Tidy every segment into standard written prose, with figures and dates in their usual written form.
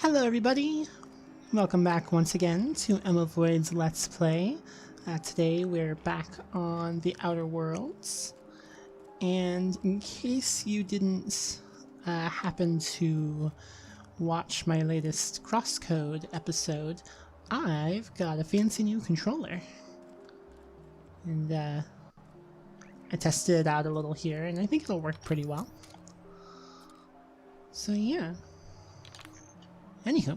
Hello everybody! Welcome back once again to emmavoid's Let's Play. Today we're back on the Outer Worlds, and in case you didn't happen to watch my latest Crosscode episode, I've got a fancy new controller. And I tested it out a little here, and I think it'll work pretty well. So yeah. Anywho,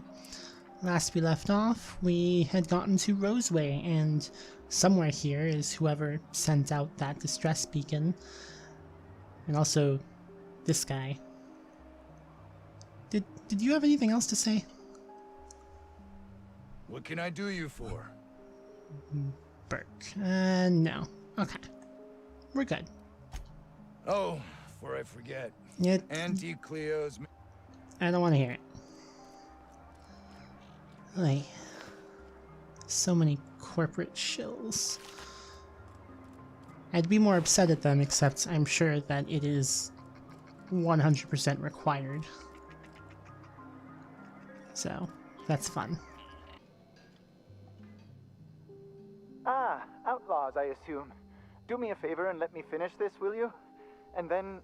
last we left off, we had gotten to Roseway, and somewhere here is whoever sent out that distress beacon. And also, this guy. Did you have anything else to say? What can I do you for? Burke. No. Okay. We're good. Oh, before I forget. Auntie Cleo's... I don't want to hear it. Like, so many corporate shills. I'd be more upset at them, except I'm sure that it is 100% required. So, that's fun. Ah, outlaws, I assume. Do me a favor and let me finish this, will you? And then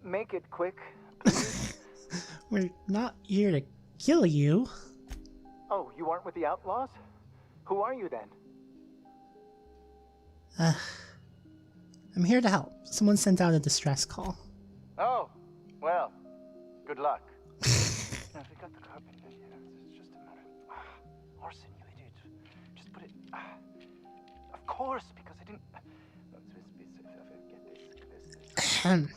make it quick, please. We're not here to kill you. Oh, you aren't with the outlaws? Who are you then? I'm here to help. Someone sent out a distress call. Oh, well, good luck. Now, if we got the carpet in here, it's just a matter of... Orson, you idiot. Just put it... Of course, because I didn't... Ahem.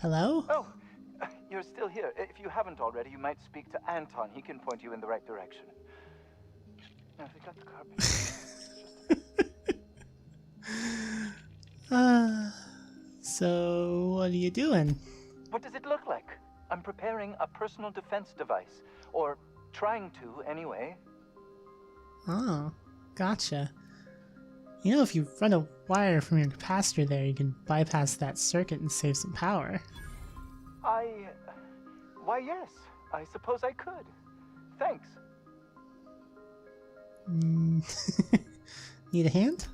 Hello? Oh, you're still here. If you haven't already, you might speak to Anton. He can point you in the right direction. Now, if we got the carpet... So what are you doing? What does it look like? I'm preparing a personal defense device. Or trying to, anyway. Oh, gotcha. You know, if you run a wire from your capacitor there, you can bypass that circuit and save some power. Why, yes. I suppose I could. Thanks. Need a hand?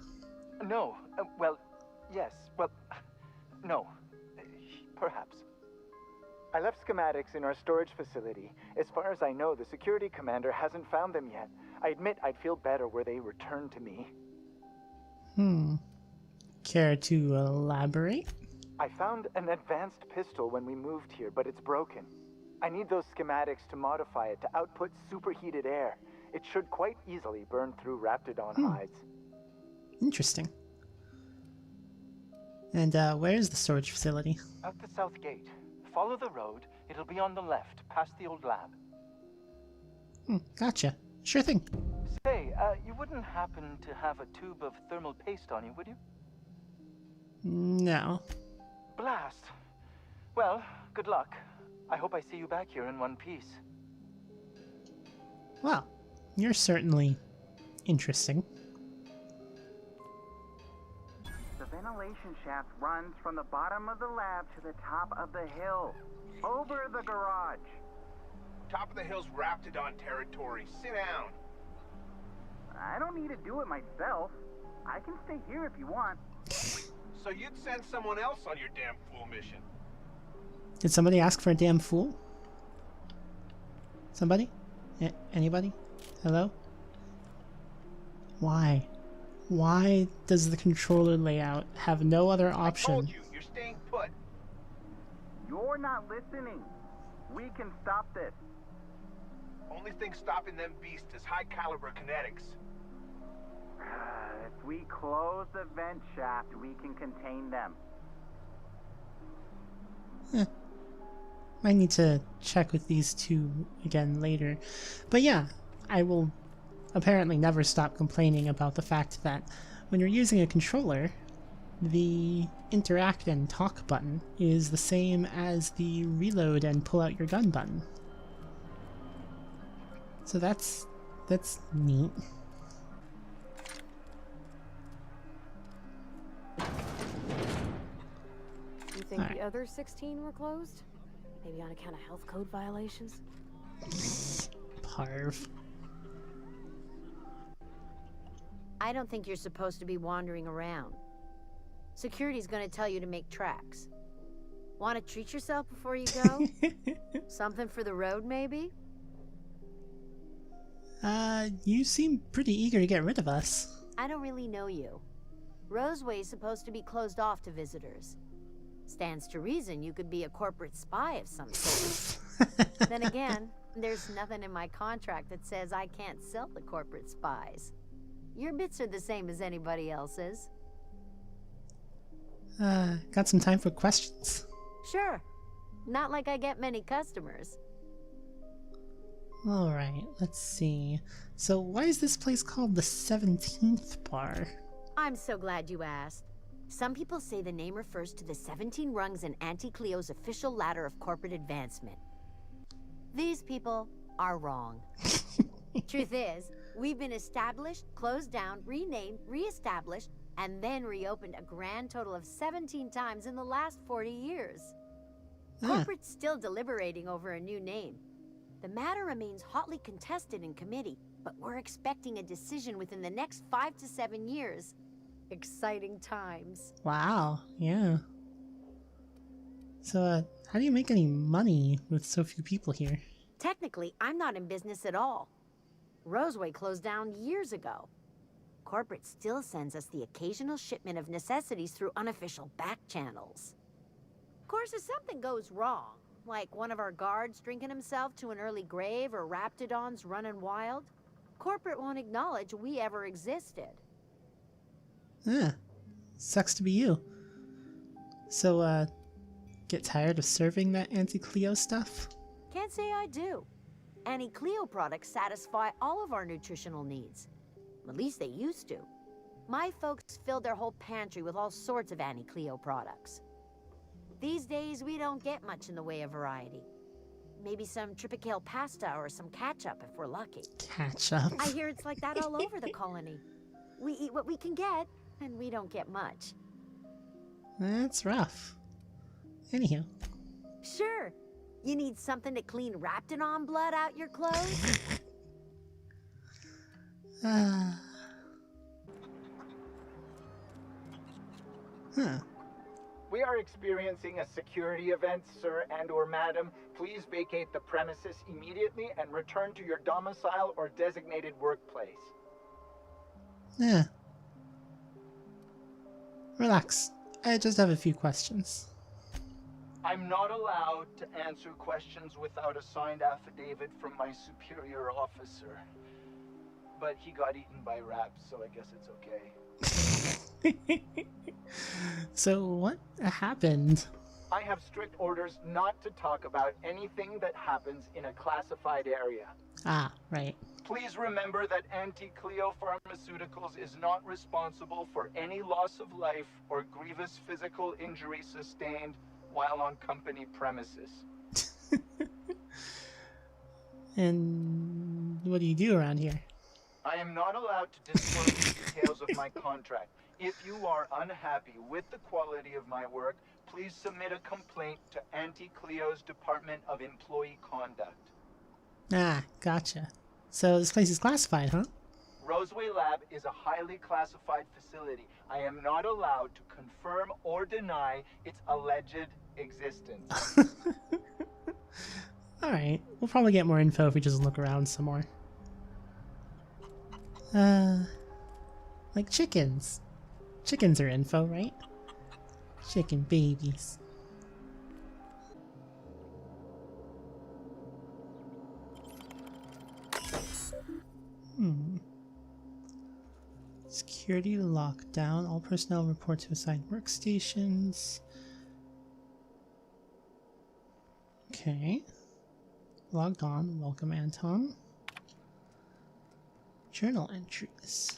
No. Well, yes. Well, no. Perhaps. I left schematics in our storage facility. As far as I know, the security commander hasn't found them yet. I admit I'd feel better were they returned to me. Care to elaborate? I found an advanced pistol when we moved here, but it's broken. I need those schematics to modify it to output superheated air. It should quite easily burn through Raptidon hides. Interesting. And where is the storage facility? Out the south gate. Follow the road. It'll be on the left, past the old lab. Gotcha. Sure thing. Say, you wouldn't happen to have a tube of thermal paste on you, would you? No. Blast. Well, good luck. I hope I see you back here in one piece. Well, you're certainly interesting. The ventilation shaft runs from the bottom of the lab to the top of the hill, over the garage. Top of the hill's Raptidon territory. Sit down. I don't need to do it myself. I can stay here if you want. So you'd send someone else on your damn fool mission. Did somebody ask for a damn fool? Somebody? Anybody? Hello? Why? Why does the controller layout have no other option? I told you, you're staying put. You're not listening. We can stop this. Only thing stopping them beasts is high caliber kinetics. If we close the vent shaft, we can contain them. Might need to check with these two again later. But yeah, I will apparently never stop complaining about the fact that when you're using a controller, the interact and talk button is the same as the reload and pull out your gun button. So that's neat. think Alright. the other 16 were closed? Maybe on account of health code violations? Parv. I don't think you're supposed to be wandering around. Security's gonna tell you to make tracks. Want to treat yourself before you go? Something for the road, maybe? You seem pretty eager to get rid of us. I don't really know you. Roseway's supposed to be closed off to visitors. Stands to reason you could be a corporate spy of some sort. Then again, there's nothing in my contract that says I can't sell to corporate spies. Your bits are the same as anybody else's. Got some time for questions? Sure. Not like I get many customers. Alright, let's see. So why is this place called the 17th Bar? I'm so glad you asked. Some people say the name refers to the 17 rungs in Auntie Cleo's official ladder of corporate advancement. These people are wrong. Truth is, we've been established, closed down, renamed, re-established, and then reopened a grand total of 17 times in the last 40 years. Corporate's still deliberating over a new name. The matter remains hotly contested in committee, but we're expecting a decision within the next 5 to 7 years. Exciting times. Wow, yeah. So, how do you make any money with so few people here? Technically, I'm not in business at all. Roseway closed down years ago. Corporate still sends us the occasional shipment of necessities through unofficial back channels. Of course, if something goes wrong, like one of our guards drinking himself to an early grave or raptidons running wild, corporate won't acknowledge we ever existed. Sucks to be you. So, get tired of serving that Auntie Cleo stuff? Can't say I do. Auntie Cleo products satisfy all of our nutritional needs. At least they used to. My folks filled their whole pantry with all sorts of Auntie Cleo products. These days, we don't get much in the way of variety. Maybe some tripicale pasta or some ketchup if we're lucky. Ketchup. I hear it's like that all over the colony. We eat what we can get, and we don't get much. That's rough. Anywho. Sure. You need something to clean raptidon blood out your clothes? We are experiencing a security event, sir and/or madam. Please vacate the premises immediately and return to your domicile or designated workplace. Relax. I just have a few questions. I'm not allowed to answer questions without a signed affidavit from my superior officer. But he got eaten by rats, so I guess it's okay. So what happened? I have strict orders not to talk about anything that happens in a classified area. Ah, right. Please remember that Auntie Cleo Pharmaceuticals is not responsible for any loss of life or grievous physical injury sustained while on company premises. And what do you do around here? I am not allowed to disclose the details of my contract. If you are unhappy with the quality of my work, please submit a complaint to Auntie Cleo's Department of Employee Conduct. Ah, gotcha. So this place is classified, huh? Roseway Lab is a highly classified facility. I am not allowed to confirm or deny its alleged existence. Alright, we'll probably get more info if we just look around some more. Like chickens. Chickens are info, right? Chicken babies. Security lockdown. All personnel report to assigned workstations. Okay. Logged on. Welcome, Anton. Journal entries.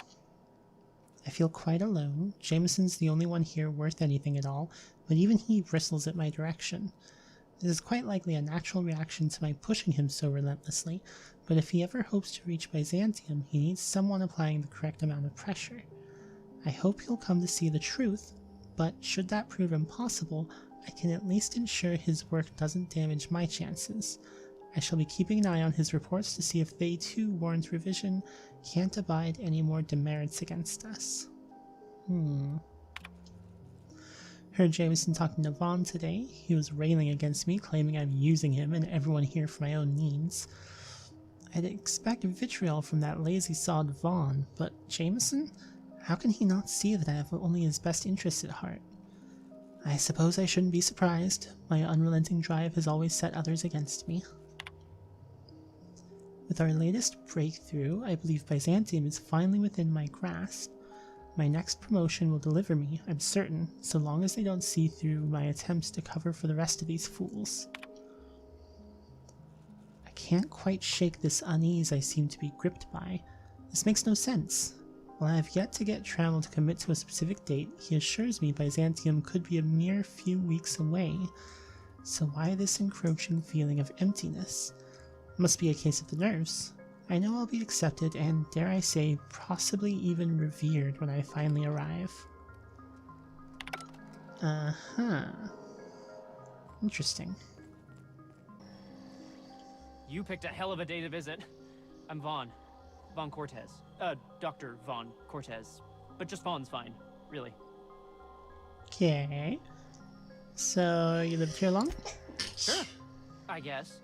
I feel quite alone. Jameson's the only one here worth anything at all, but even he bristles at my direction. This is quite likely a natural reaction to my pushing him so relentlessly, but if he ever hopes to reach Byzantium, he needs someone applying the correct amount of pressure. I hope he'll come to see the truth, but should that prove impossible, I can at least ensure his work doesn't damage my chances. I shall be keeping an eye on his reports to see if they too warrant revision. Can't abide any more demerits against us. Heard Jameson talking to Vaughn today. He was railing against me, claiming I'm using him and everyone here for my own needs. I'd expect vitriol from that lazy sod Vaughn, but Jameson? How can he not see that I have only his best interests at heart? I suppose I shouldn't be surprised. My unrelenting drive has always set others against me. With our latest breakthrough, I believe Byzantium is finally within my grasp. My next promotion will deliver me, I'm certain, so long as they don't see through my attempts to cover for the rest of these fools. I can't quite shake this unease I seem to be gripped by. This makes no sense. While I have yet to get Trammell to commit to a specific date, he assures me Byzantium could be a mere few weeks away. So why this encroaching feeling of emptiness? Must be a case of the nerves. I know I'll be accepted and, dare I say, possibly even revered when I finally arrive. Interesting. You picked a hell of a day to visit. I'm Vaughn. Vaughn Cortez. Dr. Vaughn Cortez. But just Vaughn's fine, really. Okay. So, you lived here long? Sure, I guess.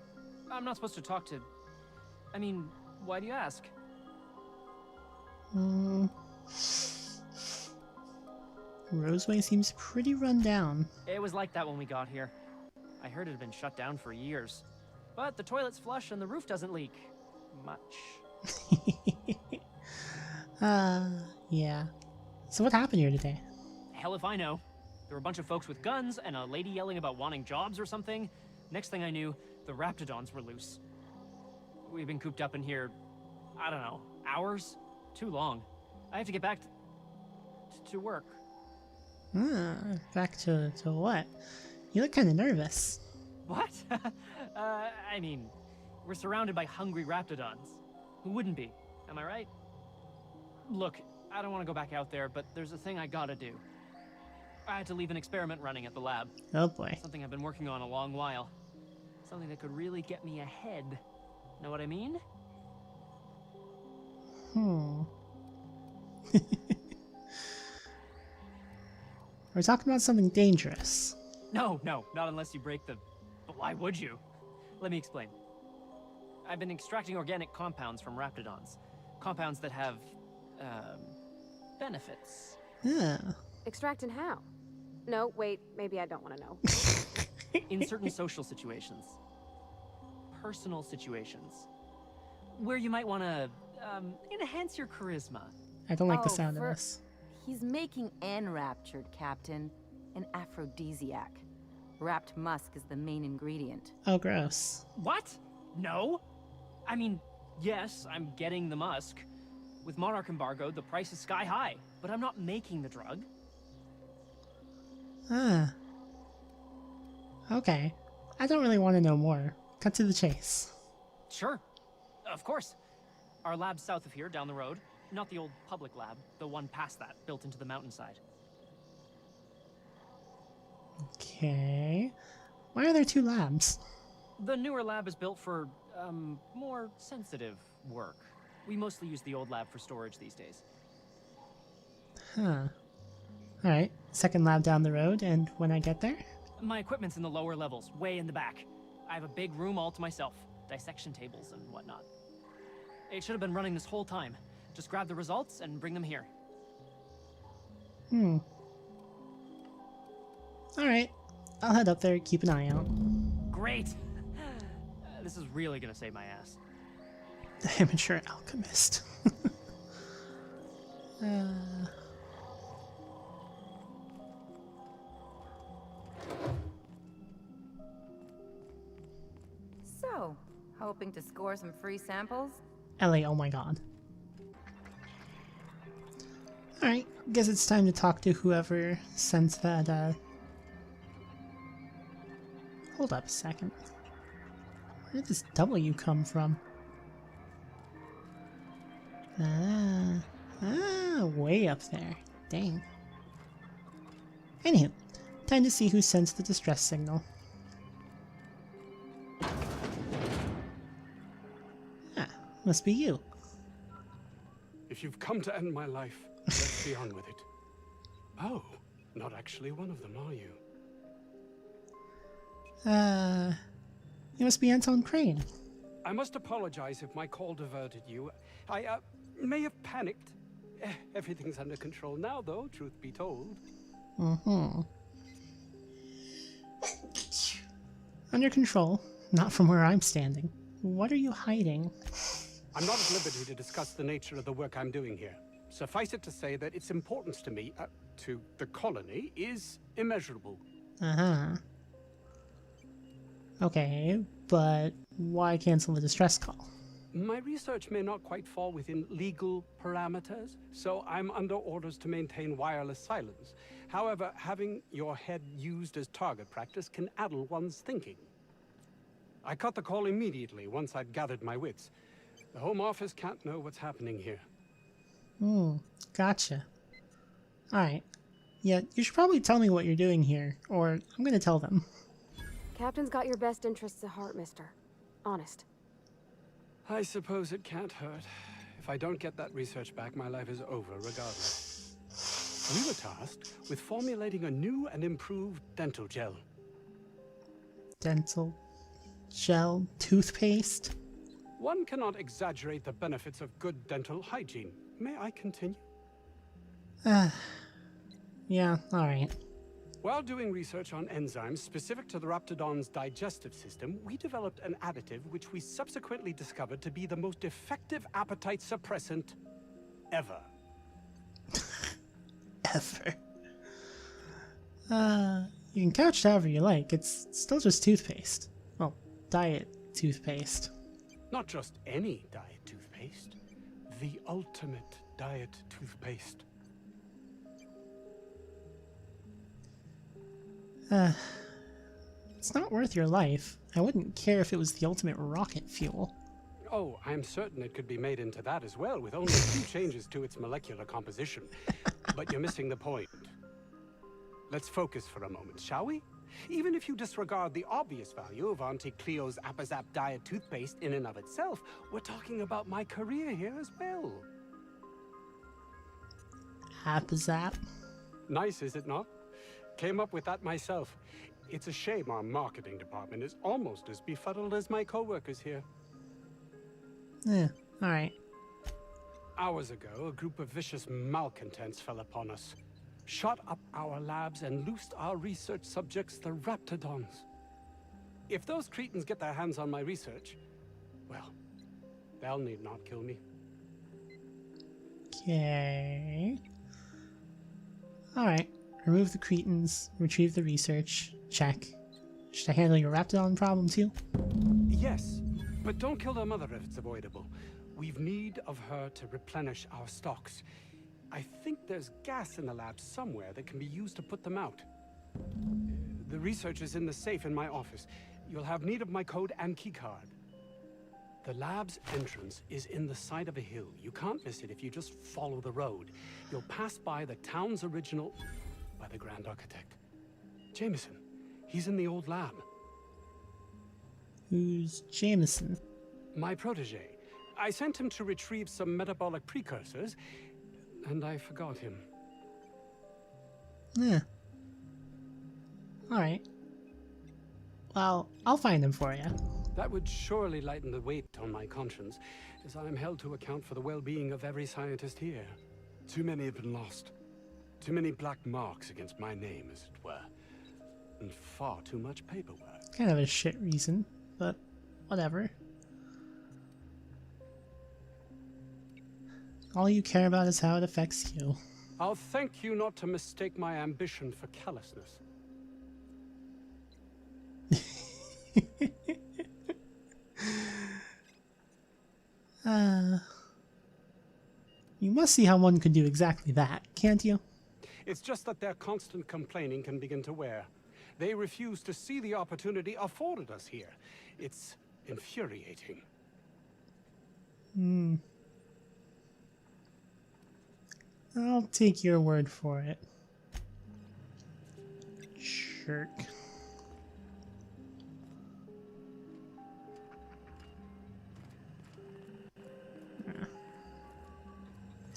I'm not supposed to talk to... I mean, why do you ask? Roseway seems pretty run down. It was like that when we got here. I heard it had been shut down for years. But the toilet's flush and the roof doesn't leak. Much. Yeah. So what happened here today? Hell if I know. There were a bunch of folks with guns and a lady yelling about wanting jobs or something. Next thing I knew, the raptidons were loose. We've been cooped up in here, I don't know, hours? Too long. I have to get back to work. Back to what? You look kind of nervous. What? I mean, we're surrounded by hungry raptidons. Who wouldn't be? Am I right? Look, I don't want to go back out there, but there's a thing I gotta do. I had to leave an experiment running at the lab. Oh boy. Something I've been working on a long while. Something that could really get me ahead. Know what I mean? We're talking about something dangerous. No, not unless you break the... But why would you? Let me explain. I've been extracting organic compounds from raptidons. Compounds that have, benefits. Yeah. Extracting how? No, wait, maybe I don't want to know. In certain social situations. Personal situations. Where you might want to, enhance your charisma. I don't like the sound of this. He's making enraptured, Captain. An aphrodisiac. Wrapped musk is the main ingredient. Oh, gross. What? No? I mean, yes, I'm getting the musk. With Monarch embargo, the price is sky high, but I'm not making the drug. Okay. I don't really want to know more. Cut to the chase. Sure. Of course. Our lab's south of here, down the road. Not the old public lab, the one past that, built into the mountainside. Okay. Why are there two labs? The newer lab is built for, more sensitive work. We mostly use the old lab for storage these days. Alright. Second lab down the road, and when I get there? My equipment's in the lower levels, way in the back. I have a big room all to myself. Dissection tables and whatnot. It should have been running this whole time. Just grab the results and bring them here. Alright. I'll head up there, keep an eye out. Great! This is really gonna save my ass. Amateur alchemist. So, hoping to score some free samples? Ellie, oh my god. Alright, guess it's time to talk to whoever sent that, Hold up a second. Where did this W come from? Way up there. Dang. Anywho, Time to see who sends the distress signal. Ah, must be you. If you've come to end my life, let's be on with it. Oh, not actually one of them, are you? You must be Anton Crane. I must apologize if my call diverted you. I, may have panicked. Everything's under control now, though, truth be told. Mm-hmm. Under control. Not from where I'm standing. What are you hiding? I'm not at liberty to discuss the nature of the work I'm doing here. Suffice it to say that its importance to me, to the colony, is immeasurable. Uh-huh. Okay, but why cancel the distress call? My research may not quite fall within legal parameters, so I'm under orders to maintain wireless silence. However, having your head used as target practice can addle one's thinking. I cut the call immediately once I'd gathered my wits. The Home Office can't know what's happening here. Gotcha. Alright. Yeah, you should probably tell me what you're doing here, or I'm gonna tell them. Captain's got your best interests at heart, mister. Honest. I suppose it can't hurt. If I don't get that research back, my life is over regardless. We were tasked with formulating a new and improved dental gel. Dental gel? Toothpaste? One cannot exaggerate the benefits of good dental hygiene. May I continue? Yeah, alright. While doing research on enzymes specific to the Raptidon's digestive system, we developed an additive which we subsequently discovered to be the most effective appetite suppressant ever. Ever. You can couch it however you like. It's still just toothpaste. Well, diet toothpaste. Not just any diet toothpaste. The ultimate diet toothpaste. It's not worth your life. I wouldn't care if it was the ultimate rocket fuel. Oh, I'm certain it could be made into that as well, with only a few changes to its molecular composition. But you're missing the point. Let's focus for a moment, shall we? Even if you disregard the obvious value of Auntie Cleo's Appazap diet toothpaste in and of itself, we're talking about my career here as well. Appazap? Nice, is it not? Came up with that myself. It's a shame our marketing department is almost as befuddled as my co-workers here. Yeah, alright. Hours ago, a group of vicious malcontents fell upon us, shot up our labs and loosed our research subjects, the Raptidons. If those cretins get their hands on my research, well, they'll need not kill me. Okay. Alright. Remove the cretins, retrieve the research, check. Should I handle your Raptidon problem too? Yes, but don't kill their mother if it's avoidable. We've need of her to replenish our stocks. I think there's gas in the lab somewhere that can be used to put them out. The research is in the safe in my office. You'll have need of my code and keycard. The lab's entrance is in the side of a hill. You can't miss it if you just follow the road. You'll pass by the town's original... by the Grand Architect. Jameson. He's in the old lab. Who's Jameson? My protege. I sent him to retrieve some metabolic precursors, and I forgot him. Yeah. Alright. Well, I'll find him for you. That would surely lighten the weight on my conscience, as I am held to account for the well-being of every scientist here. Too many have been lost. Too many black marks against my name, as it were. And far too much paperwork. Kind of a shit reason, but whatever. All you care about is how it affects you. I'll thank you not to mistake my ambition for callousness. You must see how one could do exactly that, can't you? It's just that their constant complaining can begin to wear. They refuse to see the opportunity afforded us here. It's infuriating. I'll take your word for it. jerk.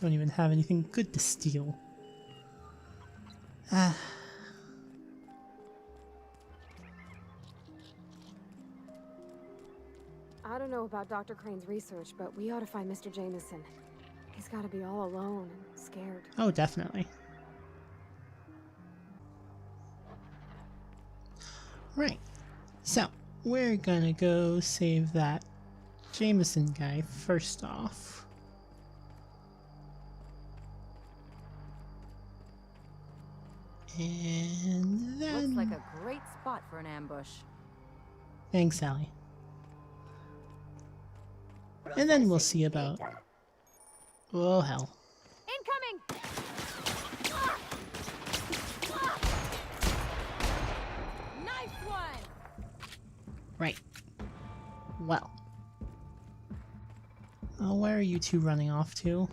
Don't even have anything good to steal. Ah. I don't know about Dr. Crane's research, but we ought to find Mr. Jameson. He's got to be all alone and scared. Oh, definitely. Right. So, we're gonna go save that Jameson guy first off. And then... Looks like a great spot for an ambush. Thanks, Sally. And then we'll see about... Oh, hell. Incoming! Nice one! Right. Well. Oh, where are you two running off to?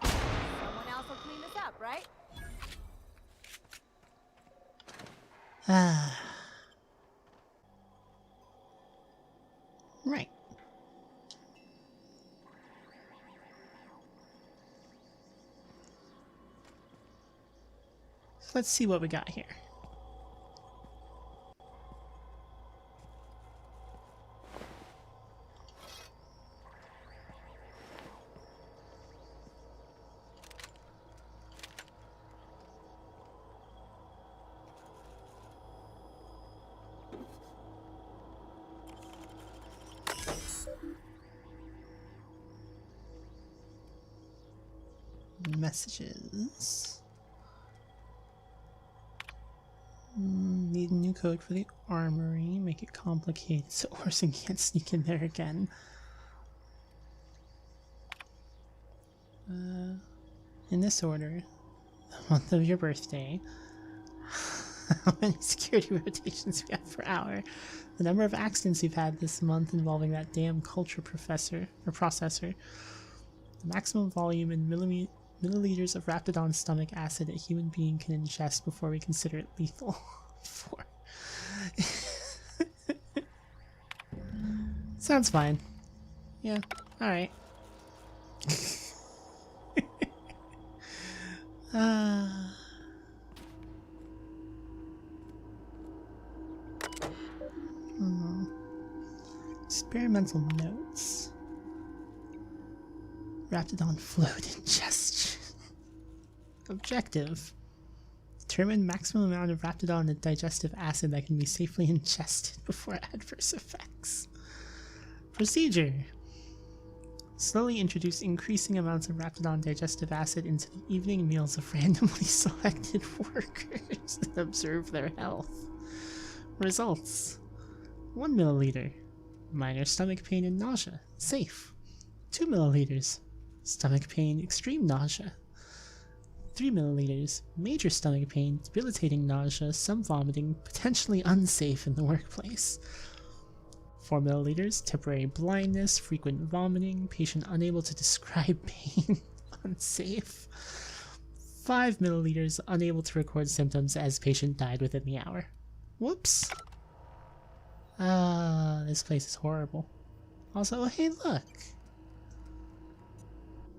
Someone else will clean this up, right? Ah. Right. So let's see what we got here. Messages. Need a new code for the armory. Make it complicated so Orson can't sneak in there again. In this order, the month of your birthday, how many security rotations we have per hour, the number of accidents we've had this month involving that damn culture professor or processor, the maximum volume in milliliters of Raptidon stomach acid a human being can ingest before we consider it lethal. 4. Sounds fine. Yeah, alright. Experimental notes. Raptidon fluid ingestion. Objective. Determine maximum amount of Raptidon and digestive acid that can be safely ingested before adverse effects. Procedure. Slowly introduce increasing amounts of Raptidon digestive acid into the evening meals of randomly selected workers and observe their health. Results. 1 milliliter. Minor stomach pain and nausea. Safe. 2 milliliters. Stomach pain, extreme nausea. 3 milliliters. Major stomach pain, debilitating nausea, some vomiting, potentially unsafe in the workplace. 4 milliliters. Temporary blindness, frequent vomiting, patient unable to describe pain, unsafe. 5 milliliters. Unable to record symptoms as patient died within the hour. Whoops. This place is horrible. Also, hey look!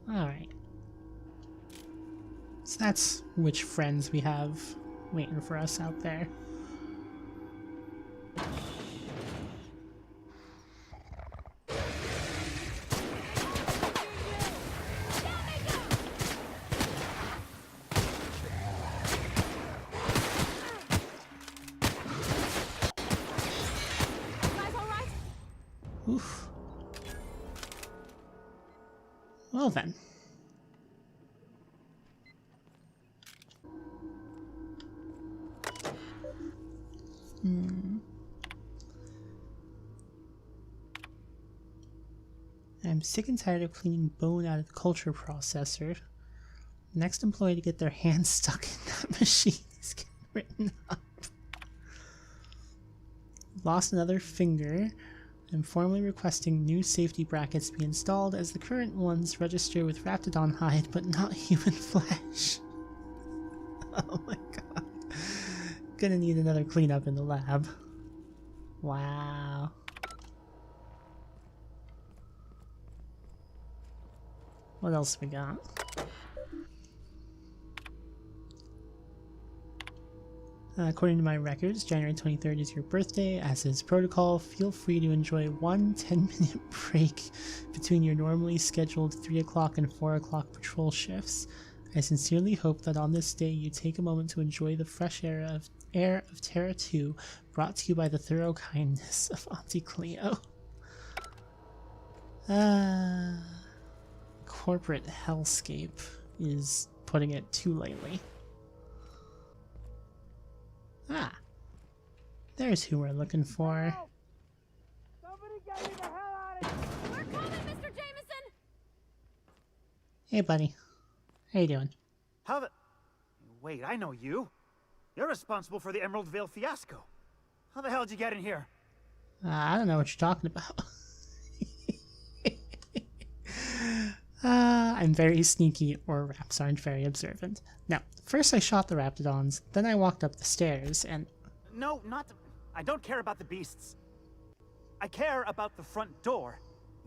Alright. So that's which friends we have waiting for us out there. Oof. Well then. I'm sick and tired of cleaning bone out of the culture processor. Next employee to get their hands stuck in that machine is getting written up. Lost another finger. I'm formally requesting new safety brackets be installed as the current ones register with Raptidon hide but not human flesh. Oh my god. Gonna need another cleanup in the lab. Wow. What else we got? According to my records, January 23rd is your birthday. As is protocol, feel free to enjoy one 10-minute break between your normally scheduled 3 o'clock and 4 o'clock patrol shifts. I sincerely hope that on this day you take a moment to enjoy the fresh air of Terra 2, brought to you by the thorough kindness of Auntie Cleo. Corporate hellscape is putting it too lightly. Ah, there's who we're looking for. Somebody get me the hell out of here! We're coming, Mr. Jameson! Hey, buddy. How you doing? How the... Wait, I know you. You're responsible for the Emerald Vale fiasco. How the hell did you get in here? I don't know what you're talking about. I'm very sneaky, or raps aren't very observant. Now, first I shot the Raptidons, then I walked up the stairs, and... No, not... I don't care about the beasts. I care about the front door.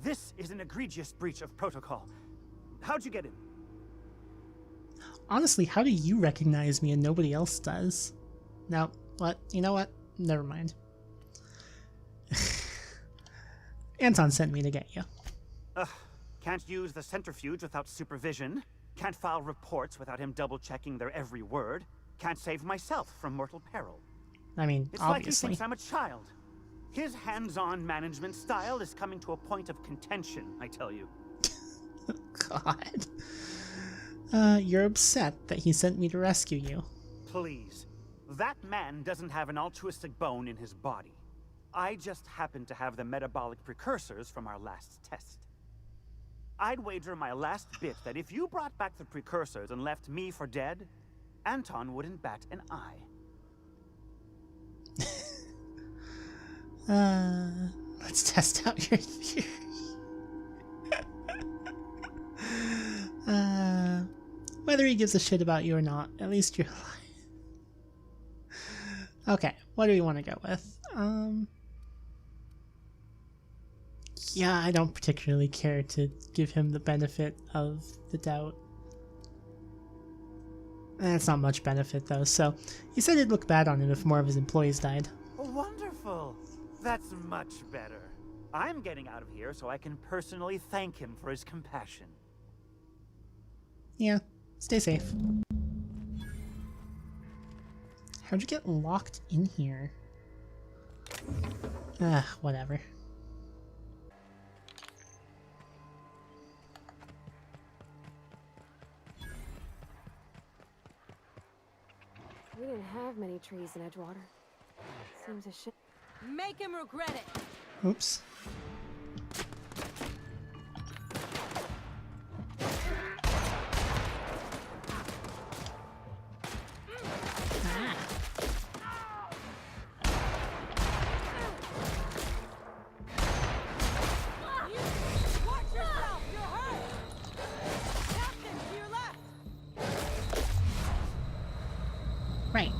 This is an egregious breach of protocol. How'd you get in? Honestly, how do you recognize me and nobody else does? No, what? You know what? Never mind. Anton sent me to get you. Ugh. Can't use the centrifuge without supervision. Can't file reports without him double-checking their every word. Can't save myself from mortal peril. I mean, it's obviously. Like he thinks I'm a child. His hands-on management style is coming to a point of contention, I tell you. God. You're upset that he sent me to rescue you. Please. That man doesn't have an altruistic bone in his body. I just happen to have the metabolic precursors from our last test. I'd wager my last bit that if you brought back the precursors and left me for dead, Anton wouldn't bat an eye. Let's test out your theory. Whether he gives a shit about you or not, at least you're alive. Okay, what do we want to go with? Yeah, I don't particularly care to give him the benefit of the doubt. That's not much benefit though, so he said it'd look bad on him if more of his employees died. Wonderful! That's much better. I'm getting out of here so I can personally thank him for his compassion. Yeah, stay safe. How'd you get locked in here? Whatever. We didn't have many trees in Edgewater. Seems a shit. Make him regret it. Oops. Right.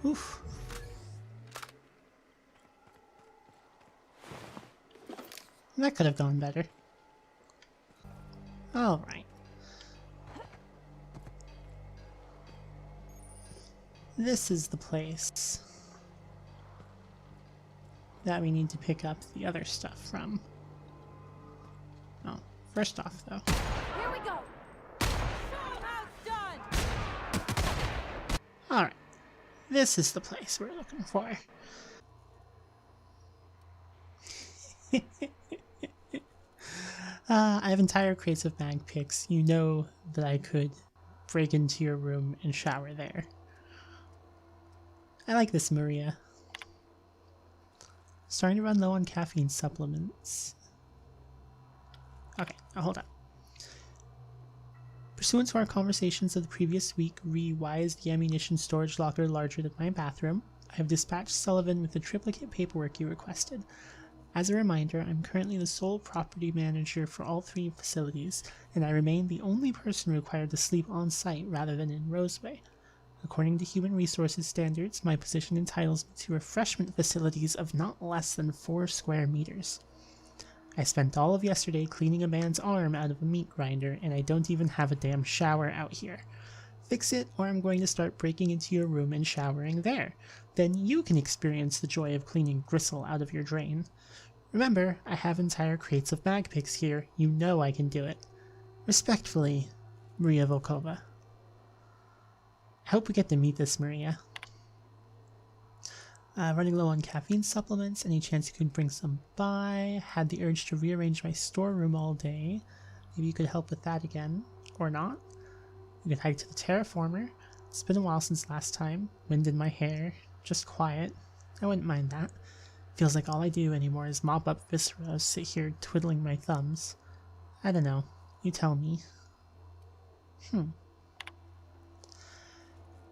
Oof. That could have gone better. All right. This is the place that we need to pick up the other stuff from. Oh, first off though. Here we go! Show how it's done! Alright. This is the place we're looking for. I have entire crates of mag picks. You know that I could break into your room and shower there. I like this Maria. Starting to run low on caffeine supplements. Okay, now hold on. Pursuant to our conversations of the previous week, why is the ammunition storage locker larger than my bathroom? I have dispatched Sullivan with the triplicate paperwork you requested. As a reminder, I'm currently the sole property manager for all 3 facilities, and I remain the only person required to sleep on site rather than in Roseway. According to human resources standards, my position entitles me to refreshment facilities of not less than 4 square meters. I spent all of yesterday cleaning a man's arm out of a meat grinder, and I don't even have a damn shower out here. Fix it, or I'm going to start breaking into your room and showering there. Then you can experience the joy of cleaning gristle out of your drain. Remember, I have entire crates of mag picks here. You know I can do it. Respectfully, Maria Volkova. I hope we get to meet this Maria. Running low on caffeine supplements. Any chance you could bring some by? Had the urge to rearrange my storeroom all day. Maybe you could help with that again. Or not. We could hike to the terraformer. It's been a while since last time. Wind in my hair. Just quiet. I wouldn't mind that. Feels like all I do anymore is mop up viscera, sit here twiddling my thumbs. I don't know. You tell me.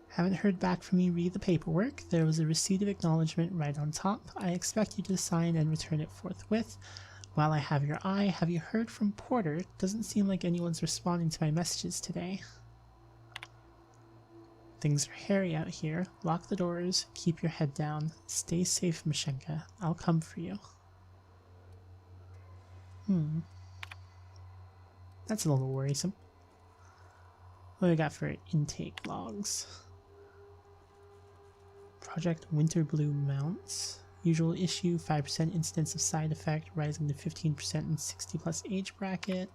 Haven't heard back from you. Read the paperwork. There was a receipt of acknowledgement right on top. I expect you to sign and return it forthwith. While I have your eye, have you heard from Porter? Doesn't seem like anyone's responding to my messages today. Things are hairy out here. Lock the doors. Keep your head down. Stay safe, Mashenka. I'll come for you. That's a little worrisome. What do we got for intake logs? Project Winter Bloom mounts. Usual issue, 5% incidence of side effect, rising to 15% in 60 plus age bracket.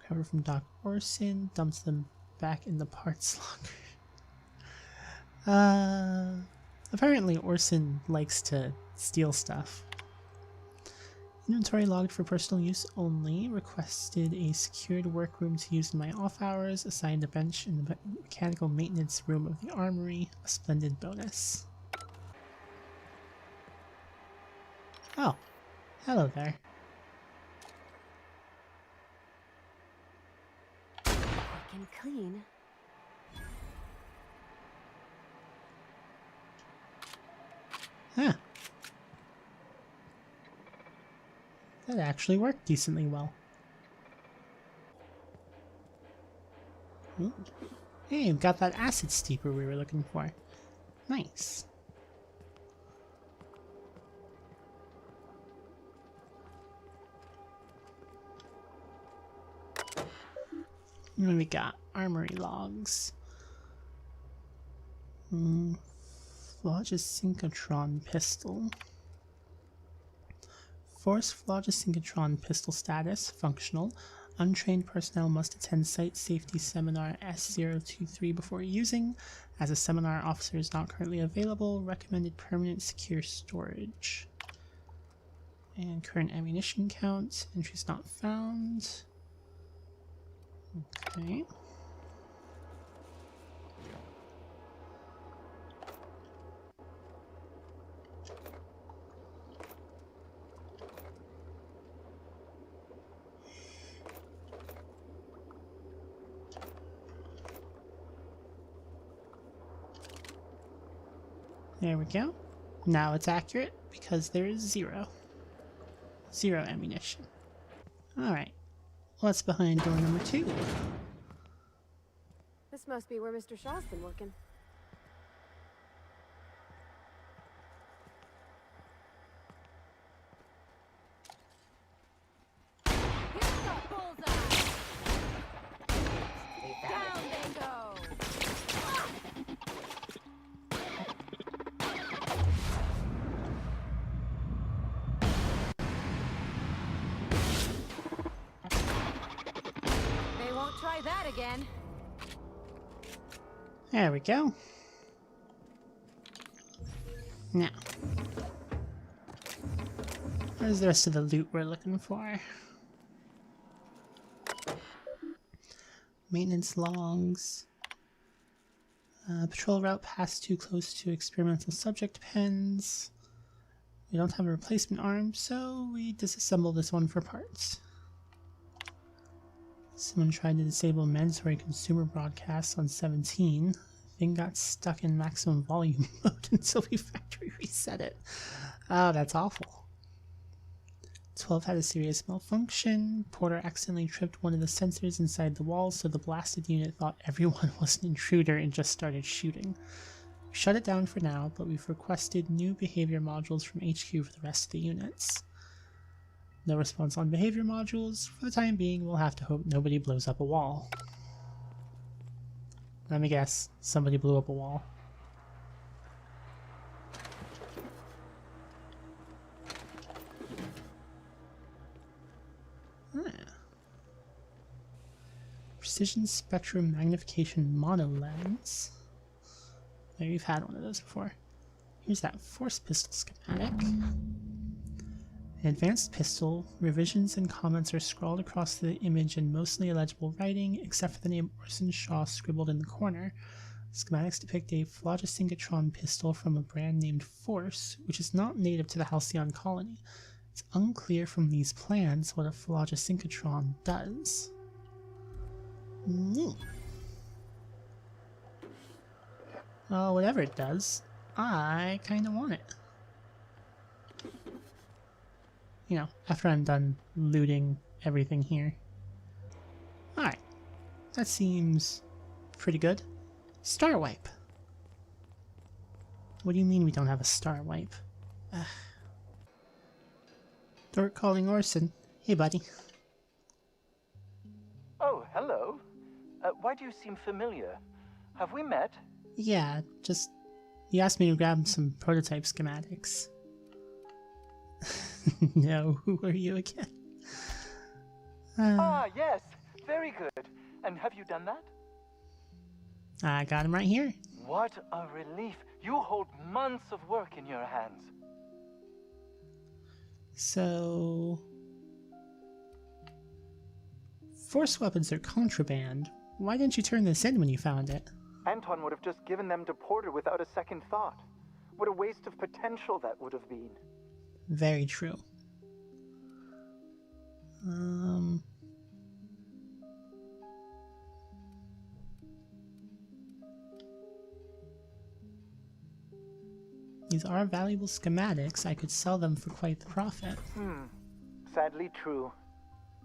Recover from Doc Orson, dumps them back in the parts locker. Apparently Orson likes to steal stuff. Inventory logged for personal use only. Requested a secured workroom to use in my off hours. Assigned a bench in the mechanical maintenance room of the armory. A splendid bonus. Oh, hello there. Quick and clean. Huh. That actually worked decently well. Ooh. Hey, we've got that acid steeper we were looking for. Nice. What do we got? Armory logs. Phlogisynchrotron pistol. Force Phlogisynchrotron pistol status, functional. Untrained personnel must attend Site Safety Seminar S023 before using. As a seminar officer is not currently available, recommended permanent secure storage. And current ammunition count, entries not found. Okay. There we go. Now it's accurate because there is 0. 0 ammunition. Alright. What's behind door number 2? This must be where Mr. Shaw's been working. Here's the bullseye! Down they go! They won't try that again. There we go. Now, where's the rest of the loot we're looking for? Maintenance logs. Patrol route passed too close to experimental subject pens. We don't have a replacement arm, so we disassemble this one for parts. Someone tried to disable mandatory consumer broadcasts on 17. Thing got stuck in maximum volume mode until we factory reset it. Oh, that's awful. 12 had a serious malfunction. Porter accidentally tripped one of the sensors inside the wall, so the blasted unit thought everyone was an intruder and just started shooting. We shut it down for now, but we've requested new behavior modules from HQ for the rest of the units. No response on behavior modules. For the time being, we'll have to hope nobody blows up a wall. Let me guess, somebody blew up a wall. Precision spectrum magnification monolens. Maybe you've had one of those before. Here's that force pistol schematic. An advanced pistol, revisions and comments are scrawled across the image in mostly illegible writing, except for the name Orson Shaw scribbled in the corner. Schematics depict a phlogisynchrotron pistol from a brand named Force, which is not native to the Halcyon colony. It's unclear from these plans what a phlogisynchrotron does. Well, whatever it does, I kinda want it. You know, after I'm done looting everything here. Alright. That seems pretty good. Star wipe. What do you mean we don't have a star wipe? Dork calling Orson. Hey, buddy. Oh, hello. Why do you seem familiar? Have we met? Yeah, just... You asked me to grab some prototype schematics. No, who are you again? Yes. Very good. And have you done that? I got him right here. What a relief. You hold months of work in your hands. So... Force weapons are contraband. Why didn't you turn this in when you found it? Anton would have just given them to Porter without a second thought. What a waste of potential that would have been. Very true. These are valuable schematics. I could sell them for quite the profit. Sadly true.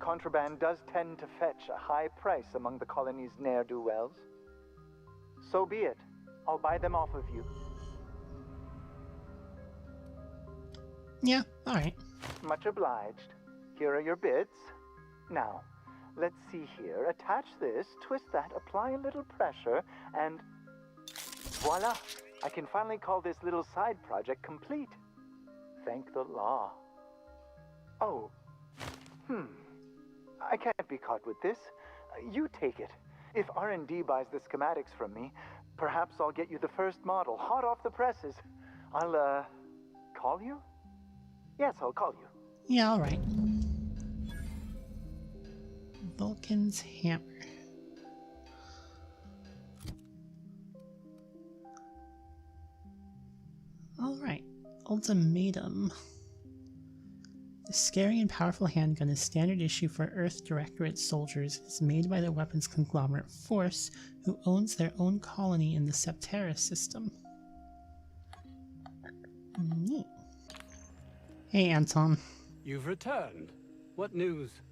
Contraband does tend to fetch a high price among the colony's ne'er-do-wells. So be it. I'll buy them off of you. Yeah, alright. Much obliged. Here are your bits. Now, let's see here. Attach this, twist that, apply a little pressure, and voila! I can finally call this little side project complete. Thank the law. Oh. I can't be caught with this. You take it. If R&D buys the schematics from me, perhaps I'll get you the first model, hot off the presses. I'll, call you? Yes, I'll call you. Yeah, alright. Vulcan's hammer. Alright. Ultimatum. The scary and powerful handgun is standard issue for Earth Directorate soldiers. It's made by the weapons conglomerate Force, who owns their own colony in the Septerra system. Neat. Hey, Anton. You've returned. What news?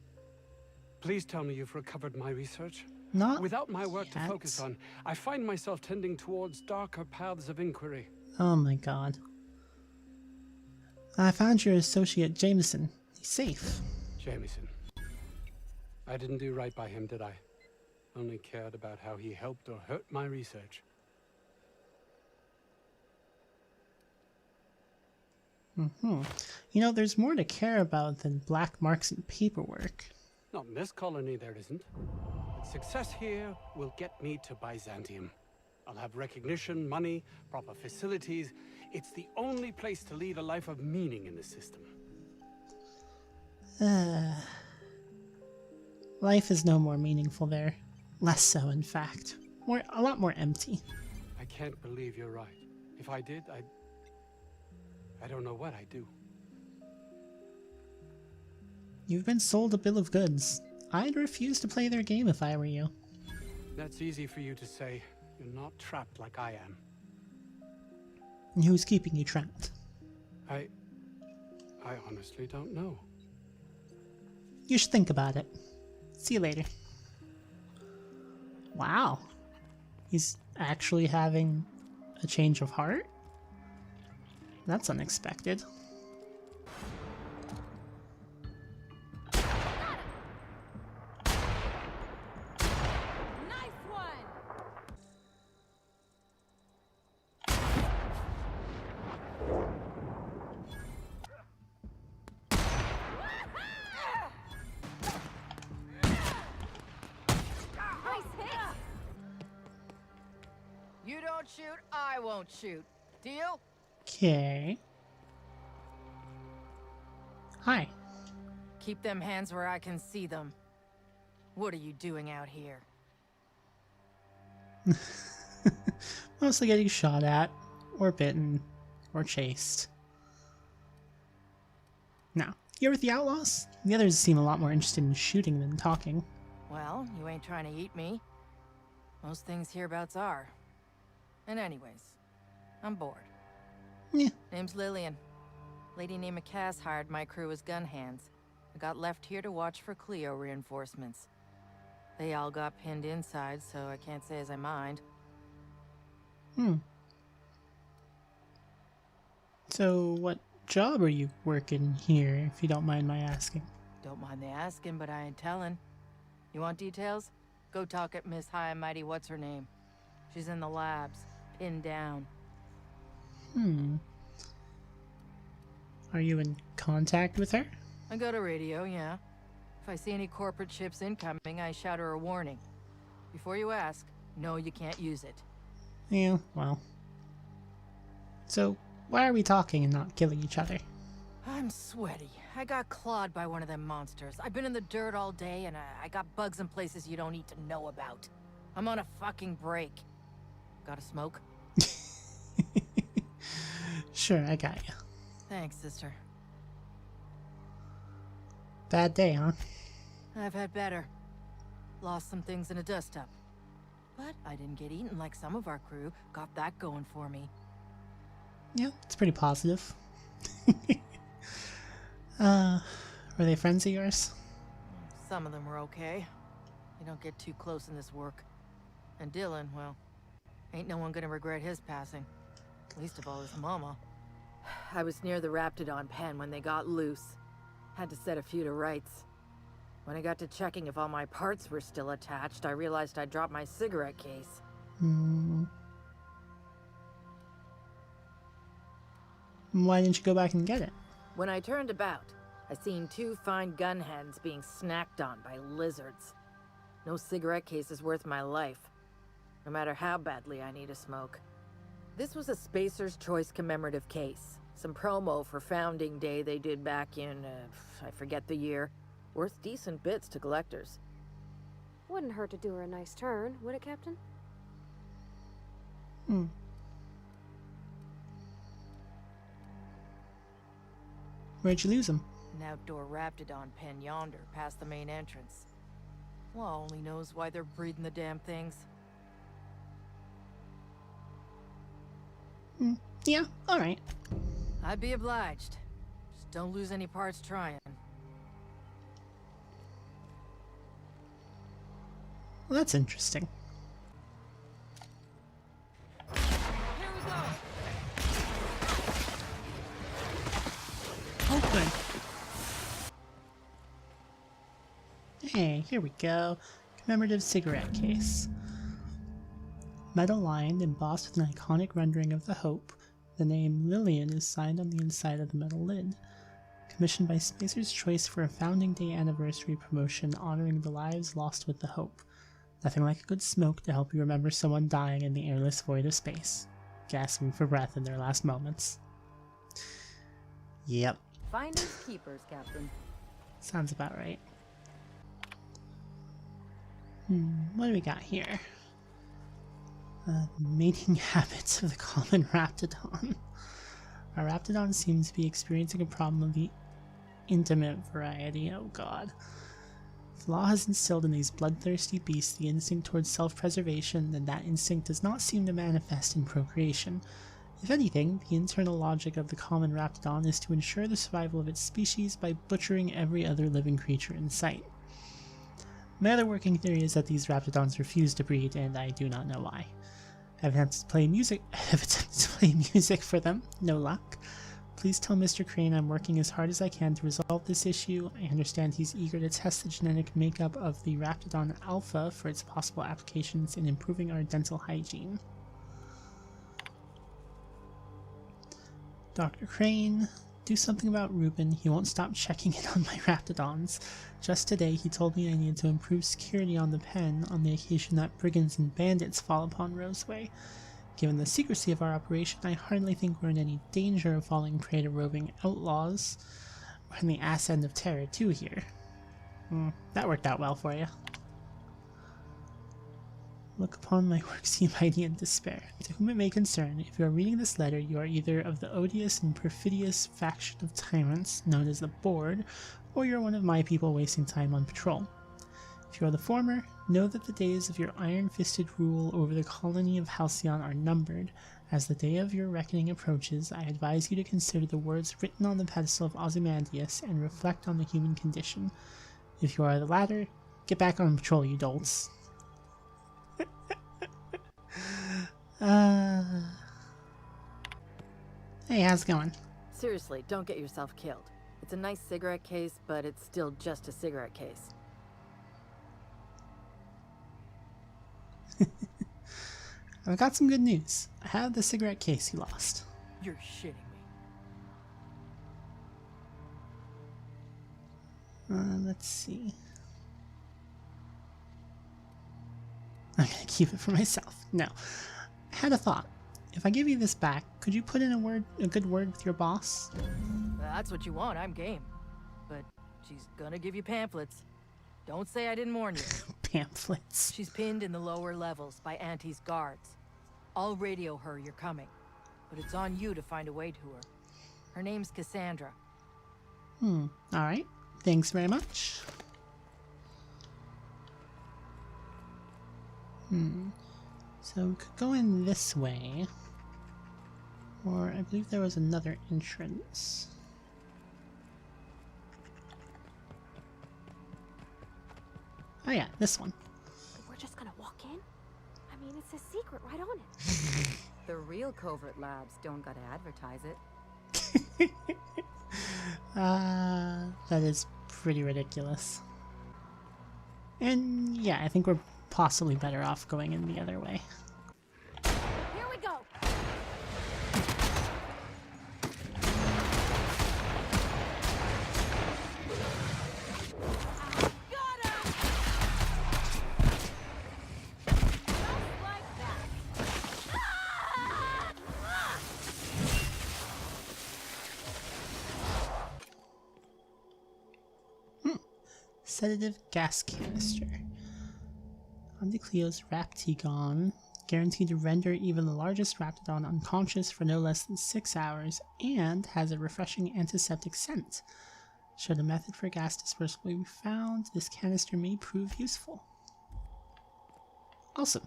Please tell me you've recovered my research. Not Without my work yet. to focus on, I find myself tending towards darker paths of inquiry. Oh my god. I found your associate Jameson. He's safe. Jameson. I didn't do right by him, did I? Only cared about how he helped or hurt my research. You know, there's more to care about than black marks and paperwork. Not in this colony, there isn't. But success here will get me to Byzantium. I'll have recognition, money, proper facilities. It's the only place to lead a life of meaning in the system. Life is no more meaningful there. Less so, in fact. A lot more empty. I can't believe you're right. If I did, I don't know what I'd do. You've been sold a bill of goods. I'd refuse to play their game if I were you. That's easy for you to say. You're not trapped like I am. And who's keeping you trapped? I honestly don't know. You should think about it. See you later. Wow. He's actually having a change of heart? That's unexpected. Nice one! You don't shoot, I won't shoot. Deal? Okay. Hi. Keep them hands where I can see them. What are you doing out here? Mostly getting shot at, or bitten, or chased. Now, you with the outlaws? The others seem a lot more interested in shooting than talking. Well, you ain't trying to eat me. Most things hereabouts are. And anyways, I'm bored. Yeah. Name's Lillian. Lady named Cass hired my crew as gun hands. I got left here to watch for Cleo reinforcements. They all got pinned inside, so I can't say as I mind. So, what job are you working here, if you don't mind my asking? Don't mind the asking, but I ain't telling. You want details? Go talk at Miss High and Mighty What's-Her-Name. She's in the labs, pinned down. Are you in contact with her? I go to radio, yeah. If I see any corporate ships incoming, I shout her a warning. Before you ask, no, you can't use it. Yeah, well. So, why are we talking and not killing each other? I'm sweaty. I got clawed by one of them monsters. I've been in the dirt all day, and I got bugs in places you don't need to know about. I'm on a fucking break. Got a smoke? Sure, I got you. Thanks, sister. Bad day, huh? I've had better. Lost some things in a dust-up. But I didn't get eaten like some of our crew. Got that going for me. Yeah, it's pretty positive. Were they friends of yours? Some of them were okay. You don't get too close in this work. And Dylan, well, ain't no one gonna regret his passing. Least of all his mama. I was near the Raptidon pen when they got loose. Had to set a few to rights. When I got to checking if all my parts were still attached, I realized I'd dropped my cigarette case. Why didn't you go back and get it? When I turned about, I seen two fine gun hands being snacked on by lizards. No cigarette case is worth my life, no matter how badly I need a smoke. This was a Spacer's Choice commemorative case. Some promo for Founding Day they did back in, I forget the year. Worth decent bits to collectors. Wouldn't hurt to do her a nice turn, would it, Captain? Where'd you lose them? An outdoor Raptidon pen yonder, past the main entrance. Law only knows why they're breeding the damn things. Yeah, alright. I'd be obliged. Just don't lose any parts trying. Well, that's interesting. Here we go! Oh, good. Hey, here we go. Commemorative cigarette case. Metal lined, embossed with an iconic rendering of the Hope, the name Lillian is signed on the inside of the metal lid. Commissioned by Spacer's Choice for a Founding Day anniversary promotion honoring the lives lost with the Hope. Nothing like a good smoke to help you remember someone dying in the airless void of space, gasping for breath in their last moments. Yep. Finders keepers, Captain. Sounds about right. What do we got here? Mating habits of the common Raptidon. Our Raptidon seems to be experiencing a problem of the intimate variety. Oh god. If law has instilled in these bloodthirsty beasts the instinct towards self-preservation, then that instinct does not seem to manifest in procreation. If anything, the internal logic of the common Raptidon is to ensure the survival of its species by butchering every other living creature in sight. My other working theory is that these Raptidons refuse to breed, and I do not know why. I've attempted to play music for them, no luck. Please tell Mr. Crane I'm working as hard as I can to resolve this issue. I understand he's eager to test the genetic makeup of the Raptidon Alpha for its possible applications in improving our dental hygiene. Dr. Crane, do something about Ruben. He won't stop checking in on my Raptidons. Just today he told me I needed to improve security on the pen on the occasion that brigands and bandits fall upon Roseway. Given the secrecy of our operation, I hardly think we're in any danger of falling prey to roving outlaws. We're in the ass end of terror too here. That worked out well for you. Look upon my work mighty in despair. To whom it may concern, if you are reading this letter, you are either of the odious and perfidious faction of tyrants known as the Board, or you are one of my people wasting time on patrol. If you are the former, know that the days of your iron-fisted rule over the colony of Halcyon are numbered. As the day of your reckoning approaches, I advise you to consider the words written on the pedestal of Ozymandias and reflect on the human condition. If you are the latter, get back on patrol, you dolts. Hey, how's it going? Seriously, don't get yourself killed. It's a nice cigarette case, but it's still just a cigarette case. I've got some good news. I have the cigarette case you lost. You're shitting me. Let's see. I'm gonna keep it for myself. No. I had a thought. If I give you this back, could you put in a good word with your boss? That's what you want, I'm game. But she's gonna give you pamphlets. Don't say I didn't warn you. Pamphlets. She's pinned in the lower levels by Auntie's guards. I'll radio her you're coming, but it's on you to find a way to her. Her name's Cassandra. Alright. Thanks very much. So we could go in this way. Or I believe there was another entrance. Oh yeah, this one. We're just gonna walk in? I mean, it's a secret right on it. The real covert labs don't gotta advertise it. That is pretty ridiculous. And yeah, I think we're possibly better off going in the other way. Here we go. Sedative gas canister. Cleo's Raptigon, guaranteed to render even the largest Raptidon unconscious for no less than 6 hours, and has a refreshing antiseptic scent. Should a method for gas dispersal be found, this canister may prove useful. Awesome.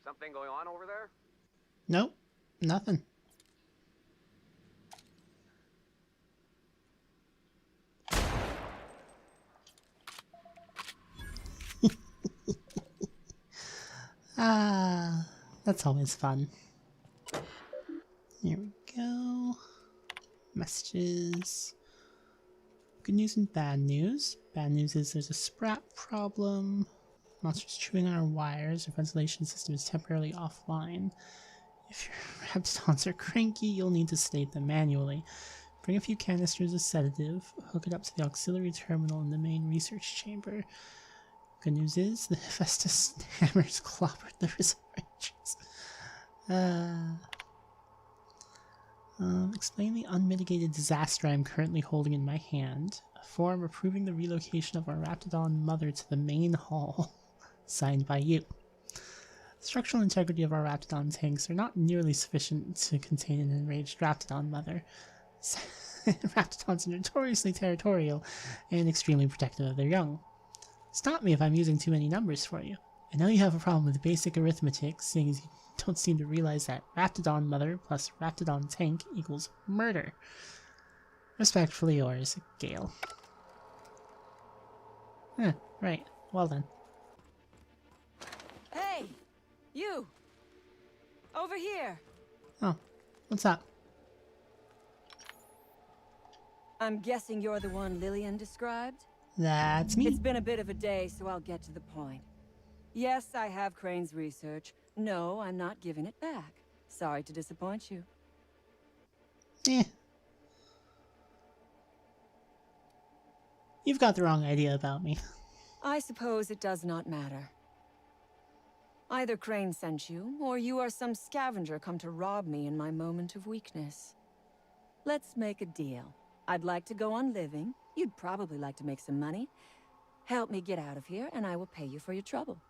Something going on over there? Nope, nothing. That's always fun. Here we go. Messages. Good news and bad news. Bad news is there's a sprat problem. Monsters chewing on our wires. Our ventilation system is temporarily offline. If your Raptidons are cranky, you'll need to sedate them manually. Bring a few canisters of sedative. Hook it up to the auxiliary terminal in the main research chamber. Good news is the Hephaestus hammers clobbered the researchers. Explain the unmitigated disaster I'm currently holding in my hand. A form approving the relocation of our Raptidon mother to the main hall. Signed by you. The structural integrity of our Raptidon tanks are not nearly sufficient to contain an enraged Raptidon mother. Raptidons are notoriously territorial and extremely protective of their young. Stop me if I'm using too many numbers for you. I know you have a problem with basic arithmetic, seeing as you don't seem to realize that Raptidon mother plus Raptidon tank equals murder. Respectfully yours, Gale. Right. Well then. Hey! You! Over here! Oh, what's up? I'm guessing you're the one Lillian described? That's me. It's been a bit of a day, so I'll get to the point. Yes, I have Crane's research. No, I'm not giving it back. Sorry to disappoint you. You've got the wrong idea about me. I suppose it does not matter. Either Crane sent you, or you are some scavenger come to rob me in my moment of weakness. Let's make a deal. I'd like to go on living. You'd probably like to make some money. Help me get out of here, and I will pay you for your trouble.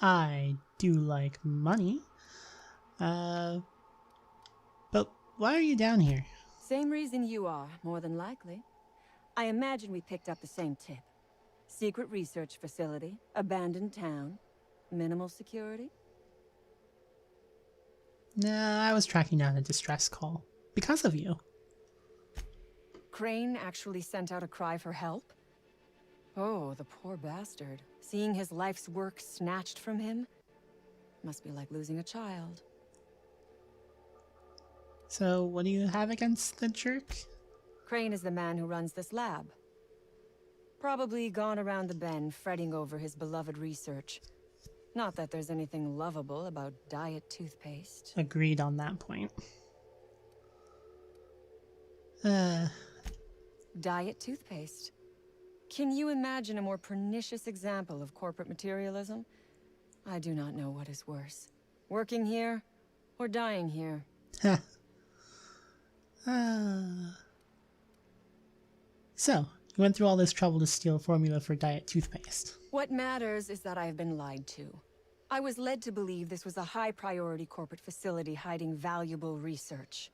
I do like money. But why are you down here? Same reason you are, more than likely. I imagine we picked up the same tip. Secret research facility, abandoned town, minimal security. No, I was tracking down a distress call. Because of you. Crane actually sent out a cry for help? Oh, the poor bastard. Seeing his life's work snatched from him? Must be like losing a child. So, what do you have against the jerk? Crane is the man who runs this lab. Probably gone around the bend fretting over his beloved research. Not that there's anything lovable about diet toothpaste. Agreed on that point. Diet toothpaste. Can you imagine a more pernicious example of corporate materialism? I do not know what is worse. Working here, or dying here. So, you went through all this trouble to steal formula for diet toothpaste. What matters is that I have been lied to. I was led to believe this was a high-priority corporate facility hiding valuable research.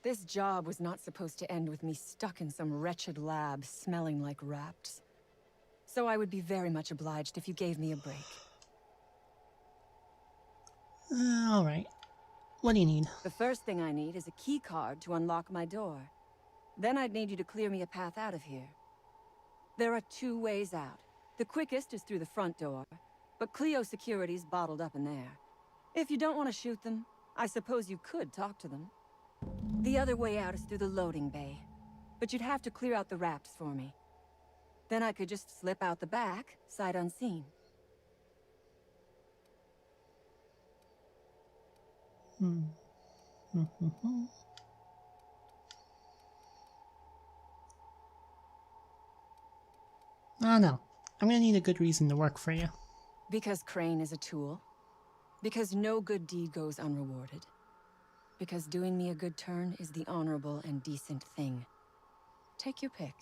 This job was not supposed to end with me stuck in some wretched lab smelling like rats. So I would be very much obliged if you gave me a break. Alright. What do you need? The first thing I need is a key card to unlock my door. Then I'd need you to clear me a path out of here. There are 2 ways out. The quickest is through the front door, but Cleo Security's bottled up in there. If you don't want to shoot them, I suppose you could talk to them. The other way out is through the loading bay, but you'd have to clear out the rafts for me. Then I could just slip out the back, sight unseen. Oh no. I'm gonna need a good reason to work for you. Because Crane is a tool. Because no good deed goes unrewarded. Because doing me a good turn is the honorable and decent thing. Take your pick.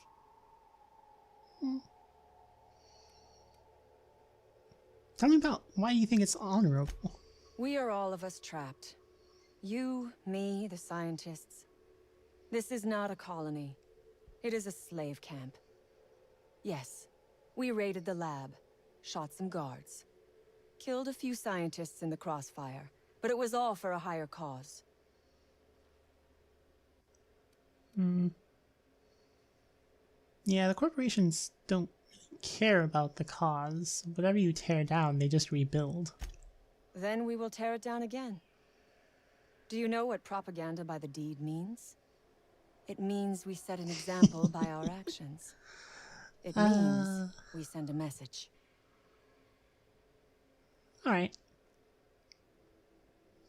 Tell me about why you think it's honorable. We are all of us trapped. You, me, the scientists. This is not a colony. It is a slave camp. Yes, we raided the lab, shot some guards, killed a few scientists in the crossfire, but it was all for a higher cause. Yeah, the corporations don't care about the cause. Whatever you tear down, they just rebuild. Then we will tear it down again. Do you know what propaganda by the deed means? It means we set an example by our actions. It means we send a message. Alright.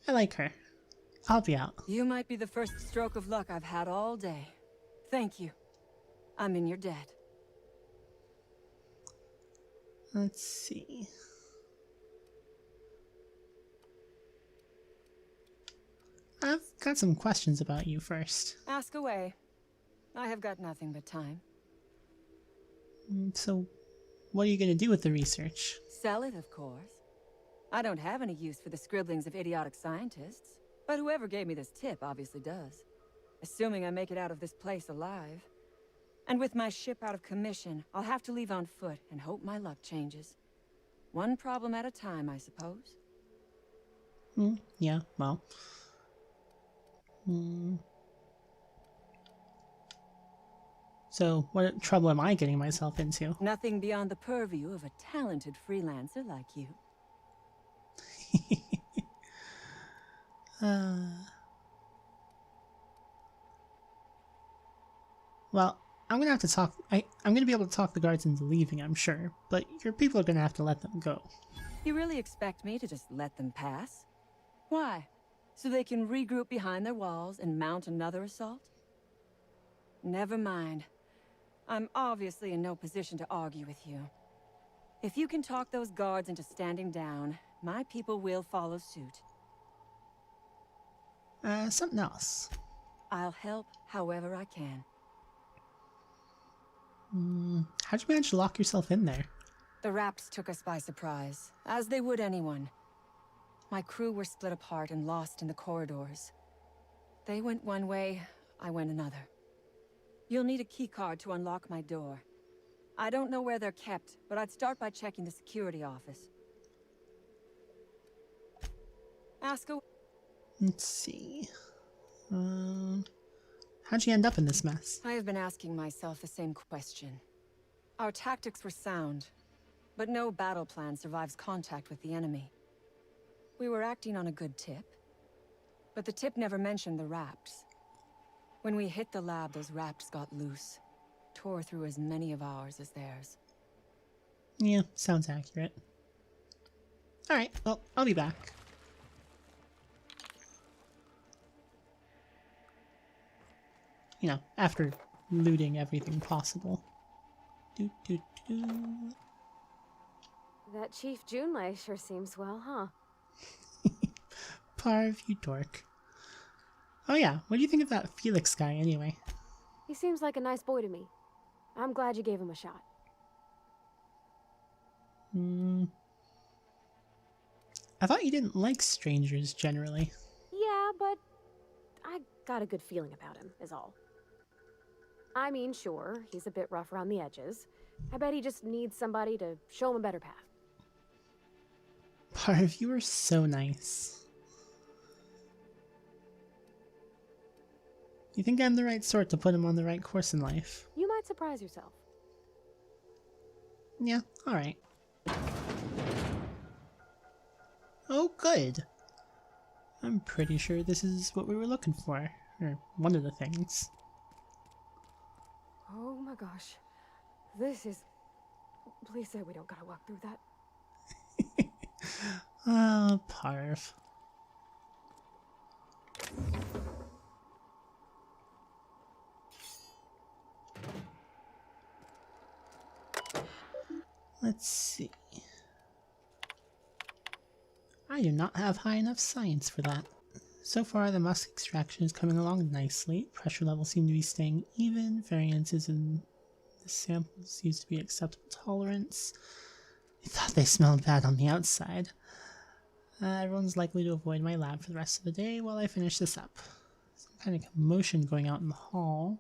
I like her. I'll be out. You might be the first stroke of luck I've had all day. Thank you. I'm in your debt. Let's see. I've got some questions about you first. Ask away. I have got nothing but time. So, what are you going to do with the research? Sell it, of course. I don't have any use for the scribblings of idiotic scientists, but whoever gave me this tip obviously does. Assuming I make it out of this place alive. And with my ship out of commission, I'll have to leave on foot and hope my luck changes. One problem at a time, I suppose. Yeah, well. So, what trouble am I getting myself into? Nothing beyond the purview of a talented freelancer like you. Well, I'm gonna have to talk. I'm gonna be able to talk the guards into leaving, I'm sure, but your people are gonna have to let them go. You really expect me to just let them pass? Why? So they can regroup behind their walls and mount another assault? Never mind. I'm obviously in no position to argue with you. If you can talk those guards into standing down, my people will follow suit. Something else. I'll help however I can. How'd you manage to lock yourself in there? The Raps took us by surprise, as they would anyone. My crew were split apart and lost in the corridors. They went one way, I went another. You'll need a keycard to unlock my door. I don't know where they're kept, but I'd start by checking the security office. Ask away. Let's see. How'd you end up in this mess? I have been asking myself the same question. Our tactics were sound, but no battle plan survives contact with the enemy. We were acting on a good tip, but the tip never mentioned the Raps. When we hit the lab, those Raps got loose, tore through as many of ours as theirs. Yeah, sounds accurate. Alright, well, I'll be back. You know, after looting everything possible. That Chief Junlei sure seems well, huh? Parv, you dork. Oh yeah, what do you think of that Felix guy anyway? He seems like a nice boy to me. I'm glad you gave him a shot. I thought you didn't like strangers generally. Yeah, but I got a good feeling about him, is all. I mean, sure, he's a bit rough around the edges. I bet he just needs somebody to show him a better path. Parv, you are so nice. You think I'm the right sort to put him on the right course in life? You might surprise yourself. Yeah, alright. Oh, good. I'm pretty sure this is what we were looking for. Or one of the things. Oh my gosh. This is... Please say we don't gotta walk through that. Oh, Parv. Let's see. I do not have high enough science for that. So far, the musk extraction is coming along nicely. Pressure levels seem to be staying even. Variances in the samples seems to be acceptable tolerance. I thought they smelled bad on the outside. Everyone's likely to avoid my lab for the rest of the day while I finish this up. Some kind of commotion going out in the hall.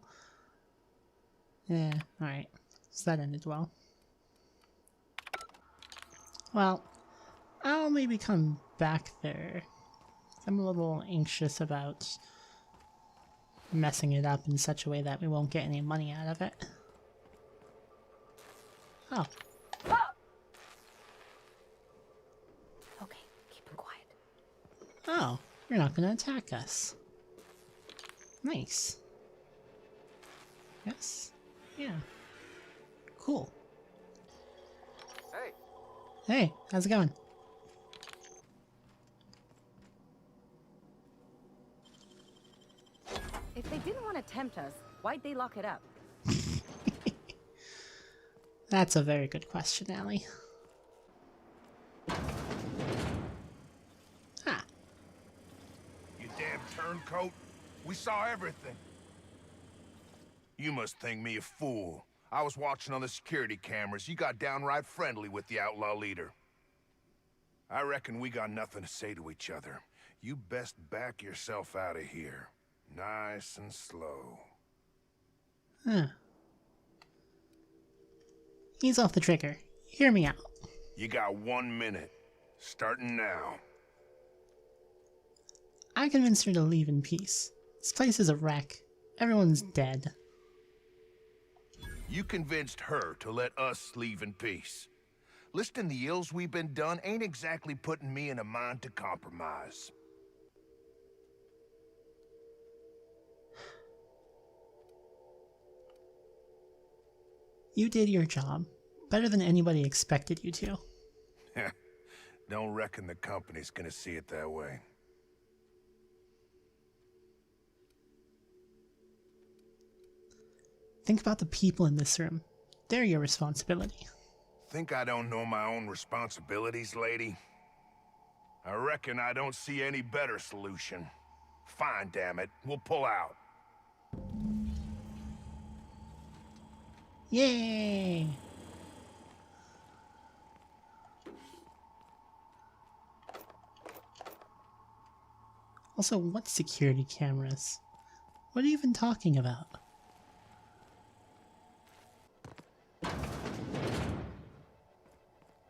Alright. So that ended well. Well, I'll maybe come back there. I'm a little anxious about messing it up in such a way that we won't get any money out of it. Oh. Okay, keep him quiet. Oh, you're not gonna attack us. Nice. Yes. Yeah. Cool. Hey. Hey, how's it going? If they didn't want to tempt us, why'd they lock it up? That's a very good question, Allie. You damn turncoat. We saw everything. You must think me a fool. I was watching on the security cameras. You got downright friendly with the outlaw leader. I reckon we got nothing to say to each other. You best back yourself out of here. Nice and slow. Huh. Ease off the trigger. Hear me out. You got 1 minute. Starting now. I convinced her to leave in peace. This place is a wreck. Everyone's dead. You convinced her to let us leave in peace. Listing the ills we've been done ain't exactly putting me in a mind to compromise. You did your job. Better than anybody expected you to. Don't reckon the company's gonna see it that way. Think about the people in this room. They're your responsibility. Think I don't know my own responsibilities, lady? I reckon I don't see any better solution. Fine, damn it. We'll pull out. Yay! Also, what security cameras? What are you even talking about?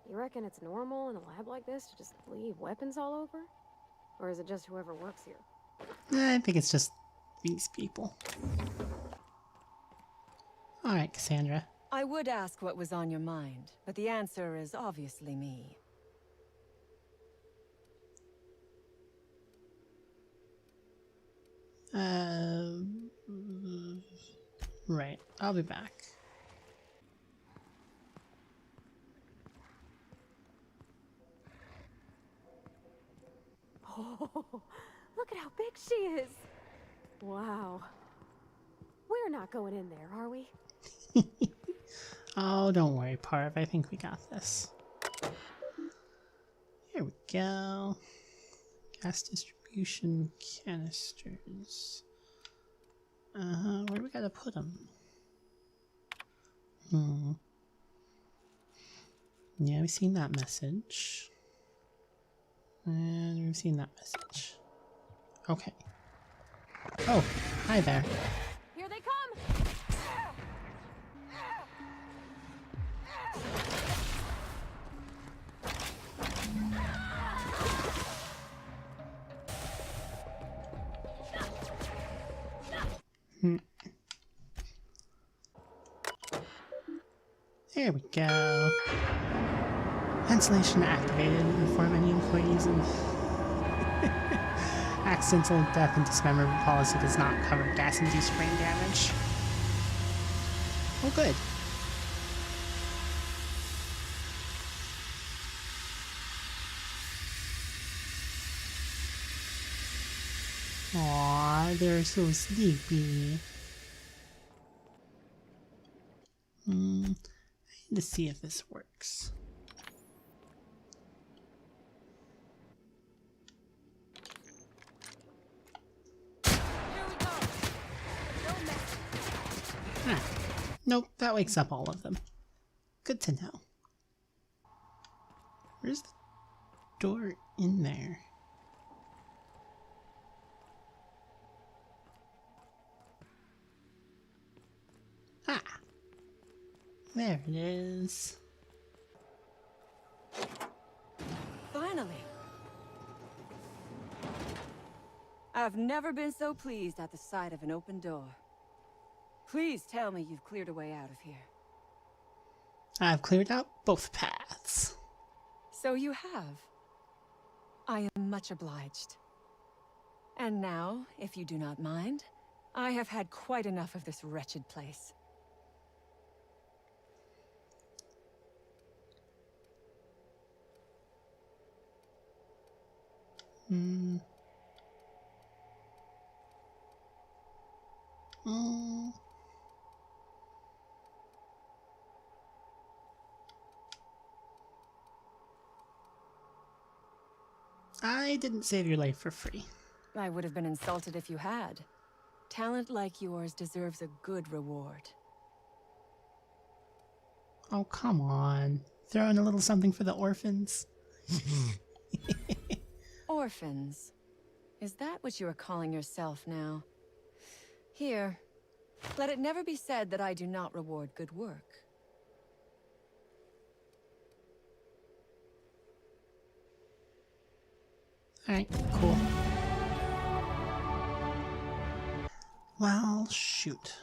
You reckon it's normal in a lab like this to just leave weapons all over? Or is it just whoever works here? I think it's just these people. Alright, Cassandra. I would ask what was on your mind, but the answer is obviously me. Right. I'll be back. Oh, look at how big she is! Wow. We're not going in there, are we? Oh, don't worry, Parv. I think we got this. Here we go. Gas distribution canisters. Where do we gotta put them? Yeah, we've seen that message. And we've seen that message. Okay. Oh, hi there. Here they come! There we go. Ventilation activated. Inform any employees of accidental death and dismemberment policy does not cover gas-induced brain damage. Oh, good. Aww, they're so sleepy. I need to see if this works. Nope, that wakes up all of them. Good to know. Where's the door in there? Ah! There it is. Finally! I've never been so pleased at the sight of an open door. Please tell me you've cleared a way out of here. I've cleared out both paths. So you have. I am much obliged. And now, if you do not mind, I have had quite enough of this wretched place. I didn't save your life for free. I would have been insulted if you had. Talent like yours deserves a good reward. Oh, come on. Throw in a little something for the orphans. Orphans? Is that what you are calling yourself now? Here, let it never be said that I do not reward good work. Alright, cool. Well, shoot.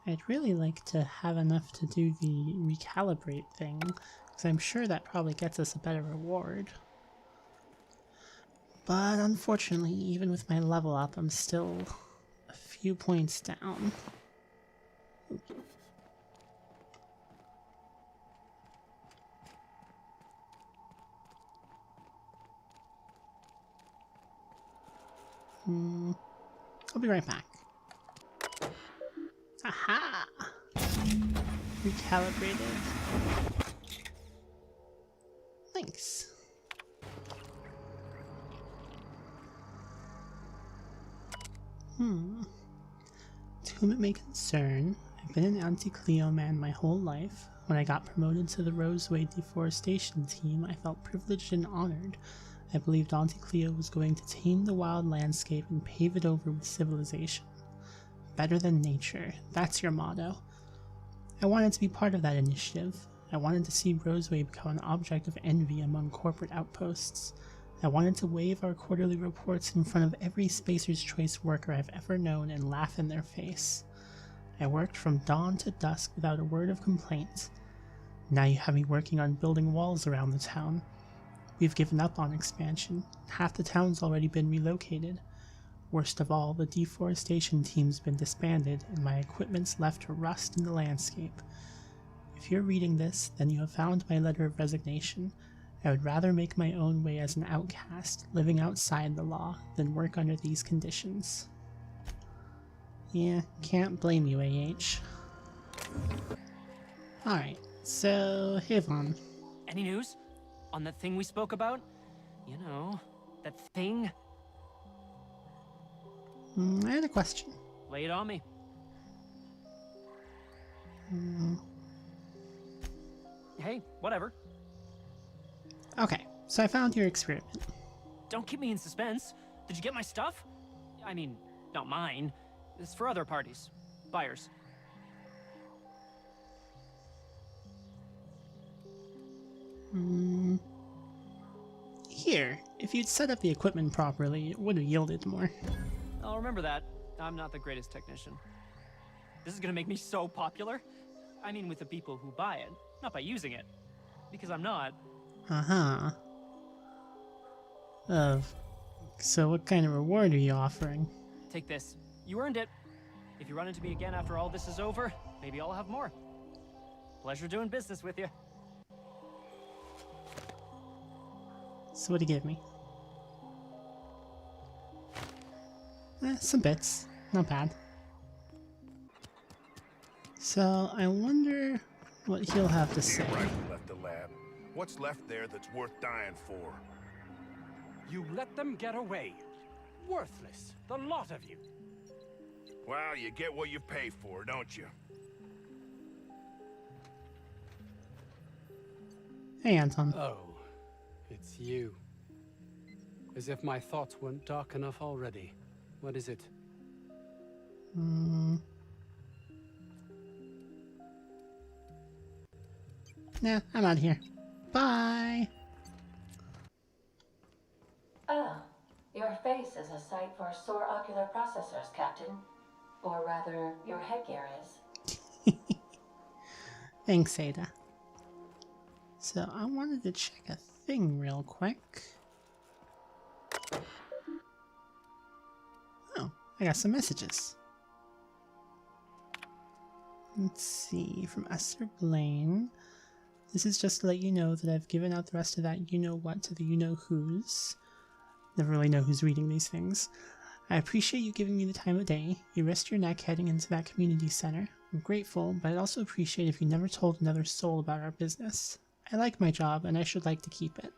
I'd really like to have enough to do the recalibrate thing, because I'm sure that probably gets us a better reward. But unfortunately, even with my level up, I'm still a few points down. I'll be right back. Aha! Recalibrated. Thanks. To whom it may concern, I've been an anti-Cleo man my whole life. When I got promoted to the Roseway deforestation team, I felt privileged and honored. I believed Auntie Cleo was going to tame the wild landscape and pave it over with civilization. Better than nature, that's your motto. I wanted to be part of that initiative. I wanted to see Roseway become an object of envy among corporate outposts. I wanted to wave our quarterly reports in front of every Spacer's Choice worker I've ever known and laugh in their face. I worked from dawn to dusk without a word of complaint. Now you have me working on building walls around the town. We've given up on expansion. Half the town's already been relocated. Worst of all, the deforestation team's been disbanded and my equipment's left to rust in the landscape. If you're reading this, then you have found my letter of resignation. I would rather make my own way as an outcast, living outside the law, than work under these conditions. Yeah, can't blame you, AH. Alright, so, Hivon. Any news? On that thing we spoke about? You know, that thing? I had a question. Lay it on me. Hey, whatever. Okay, so I found your experiment. Don't keep me in suspense. Did you get my stuff? I mean, not mine. It's for other parties. Buyers. Here, if you'd set up the equipment properly, it would have yielded more. I'll remember that. I'm not the greatest technician. This is gonna make me so popular. I mean with the people who buy it, not by using it. Because I'm not. Uh-huh. So what kind of reward are you offering? Take this. You earned it. If you run into me again after all this is over, maybe I'll have more. Pleasure doing business with you. So what do you give me? Some bits. Not bad. So I wonder what he'll have to say. Right, left the lab. What's left there that's worth dying for? You let them get away. Worthless, the lot of you. Well, you get what you pay for, don't you? Hey, Anton. Oh, it's you. As if my thoughts weren't dark enough already. What is it? Nah, I'm out of here. Bye! Ah, your face is a sight for sore ocular processors, Captain. Or rather, your headgear is. Thanks, Ada. So I wanted to check a thing real quick. Oh, I got some messages. Let's see, from Esther Blaine. This is just to let you know that I've given out the rest of that you-know-what to the you-know-who's. Never really know who's reading these things. I appreciate you giving me the time of day. You risked your neck heading into that community center. I'm grateful, but I'd also appreciate if you never told another soul about our business. I like my job, and I should like to keep it.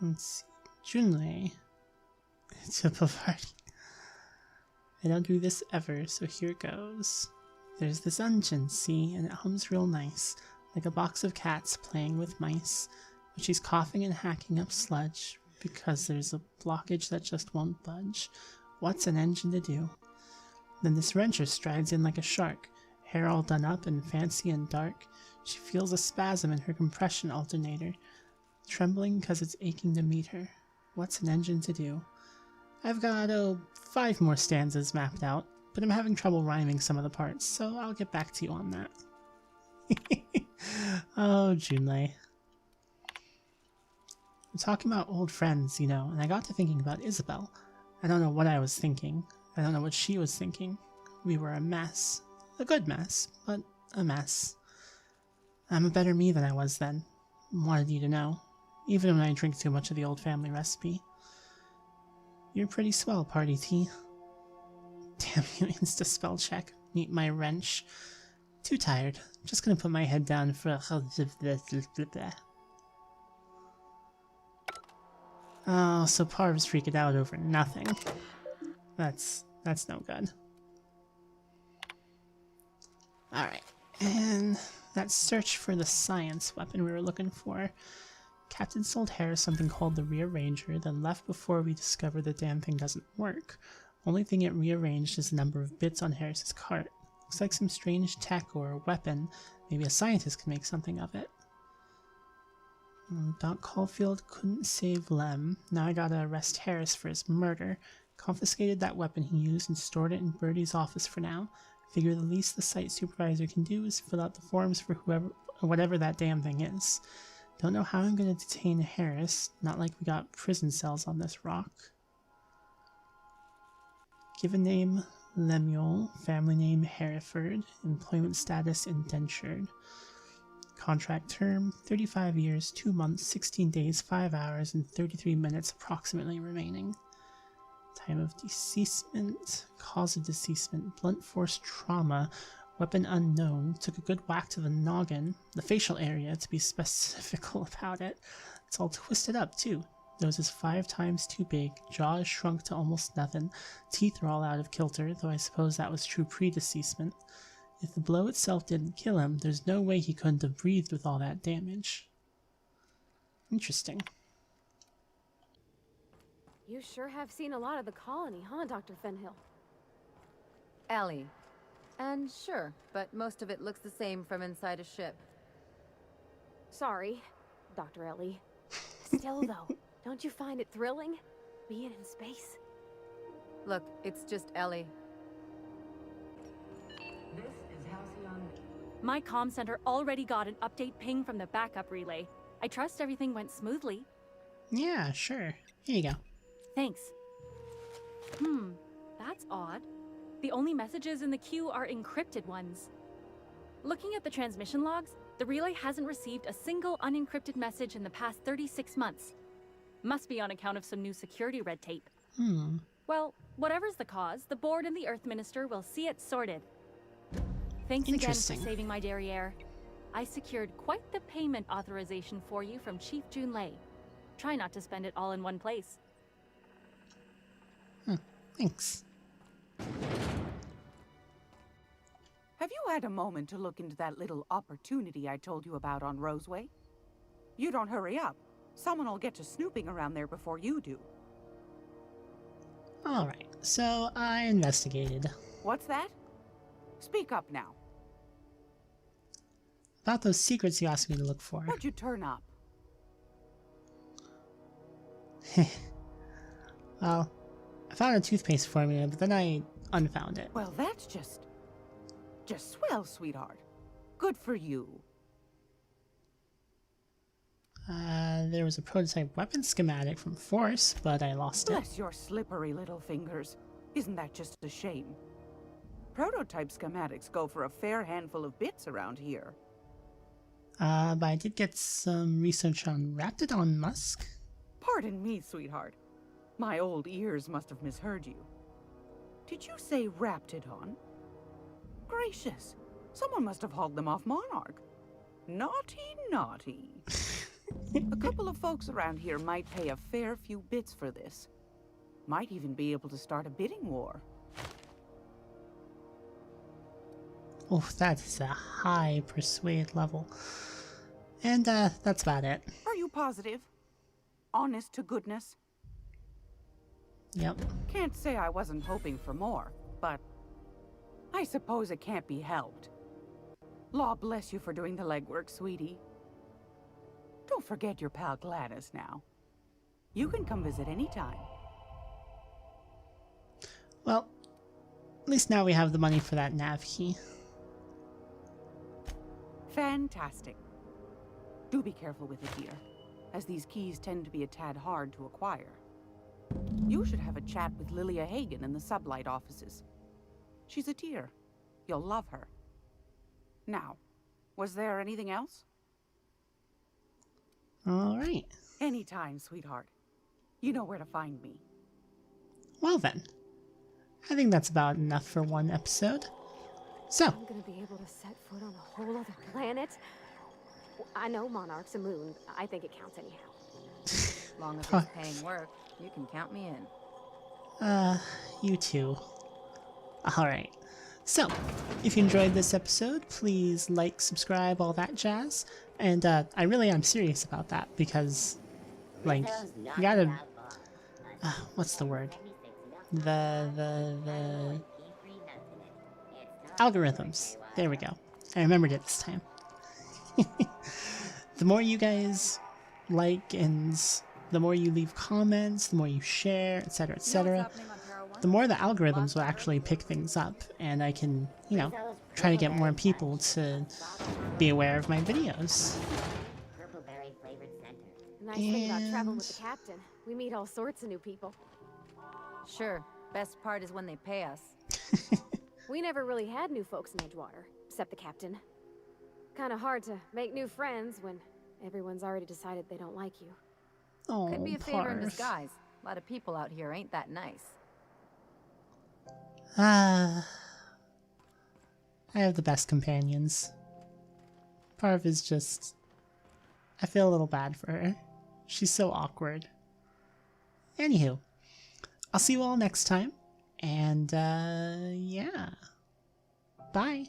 Let's see. Junlei. It's a party. I don't do this ever, so here goes. There's this engine, see, and it hums real nice, like a box of cats playing with mice. But she's coughing and hacking up sludge, because there's a blockage that just won't budge. What's an engine to do? Then this wrencher strides in like a shark, hair all done up and fancy and dark. She feels a spasm in her compression alternator, trembling because it's aching to meet her. What's an engine to do? I've got, 5 more stanzas mapped out, but I'm having trouble rhyming some of the parts, so I'll get back to you on that. Oh, Junlei. We're talking about old friends, you know, and I got to thinking about Isabel. I don't know what I was thinking. I don't know what she was thinking. We were a mess. A good mess, but a mess. I'm a better me than I was then. Wanted you to know. Even when I drink too much of the old family recipe. You're pretty swell, Party T. Damn you, insta spell check. Meet my wrench. Too tired. Just gonna put my head down for a... Oh, so Parv's freaking out over nothing. That's no good. Alright, and that search for the science weapon we were looking for. Captain sold Harris something called the Rearranger, then left before we discovered the damn thing doesn't work. Only thing it rearranged is the number of bits on Harris's cart. Looks like some strange tech or a weapon. Maybe a scientist could make something of it. Doc Caulfield couldn't save Lem. Now I gotta arrest Harris for his murder. Confiscated that weapon he used and stored it in Birdie's office for now. Figure the least the site supervisor can do is fill out the forms for whatever that damn thing is. Don't know how I'm gonna detain Harris. Not like we got prison cells on this rock. Given name Lemuel. Family name Hereford. Employment status indentured. Contract term 35 years, 2 months, 16 days, 5 hours, and 33 minutes approximately remaining. Time of deceasement, cause of deceasement, blunt force trauma, weapon unknown, took a good whack to the noggin, the facial area to be specifical about it. It's all twisted up too. Nose is 5 times too big, jaw is shrunk to almost nothing, teeth are all out of kilter, though I suppose that was true pre-deceasement. If the blow itself didn't kill him, there's no way he couldn't have breathed with all that damage. Interesting. You sure have seen a lot of the colony, huh, Dr. Fenhill? Ellie. And sure, but most of it looks the same from inside a ship. Sorry, Dr. Ellie. Still, though, don't you find it thrilling? Being in space? Look, it's just Ellie. My comm center already got an update ping from the backup relay. I trust everything went smoothly. Yeah, sure. Here you go. Thanks. That's odd. The only messages in the queue are encrypted ones. Looking at the transmission logs, the relay hasn't received a single unencrypted message in the past 36 months. Must be on account of some new security red tape. Well, whatever's the cause, the board and the Earth Minister will see it sorted. Thanks again for saving my derriere. I secured quite the payment authorization for you from Chief Junlei. Try not to spend it all in one place. Thanks. Have you had a moment to look into that little opportunity I told you about on Roseway? You don't hurry up. Someone will get to snooping around there before you do. Alright, so I investigated. What's that? Speak up now. About those secrets you asked me to look for. What'd you turn up? Well, I found a toothpaste formula, but then I unfound it. Well, that's just swell, sweetheart. Good for you. There was a prototype weapon schematic from Force, but I lost it. Bless your slippery little fingers. Isn't that just a shame? Prototype schematics go for a fair handful of bits around here. But I did get some research on Raptidon Musk. Pardon me, sweetheart. My old ears must have misheard you. Did you say Raptidon? Gracious, someone must have hauled them off Monarch. Naughty, naughty. A couple of folks around here might pay a fair few bits for this. Might even be able to start a bidding war. Oh, that is a high persuade level. And that's about it. Are you positive? Honest to goodness? Yep. Can't say I wasn't hoping for more, but I suppose it can't be helped. Law bless you for doing the legwork, sweetie. Don't forget your pal Gladys now. You can come visit anytime. Well, at least now we have the money for that nav key. Fantastic. Do be careful with it, dear, as these keys tend to be a tad hard to acquire. You should have a chat with Lilia Hagen in the Sublight offices. She's a tear. You'll love her. Now, was there anything else? Alright. Anytime, sweetheart. You know where to find me. Well then, I think that's about enough for one episode. So, I'm gonna be able to set foot on a whole other planet. I know Monarch's a moon. I think it counts anyhow. As long as it's paying work, you can count me in. You too. Alright. So, if you enjoyed this episode, please like, subscribe, all that jazz. And I really am serious about that because, like, you gotta... what's the word? The algorithms. There we go. I remembered it this time. The more you guys like and the more you leave comments, the more you share, etc., the more the algorithms will actually pick things up, and I can, you know, try to get more people to be aware of my videos. Nice thing about traveling with the captain. We meet all sorts of new people. Sure. Best part is when they pay us. We never really had new folks in Edgewater, except the captain. Kind of hard to make new friends when everyone's already decided they don't like you. Oh, Could be a favor in Parf. disguise. A lot of people out here ain't that nice. I have the best companions. Parv is just... I feel a little bad for her. She's so awkward. Anywho, I'll see you all next time. And, yeah. Bye.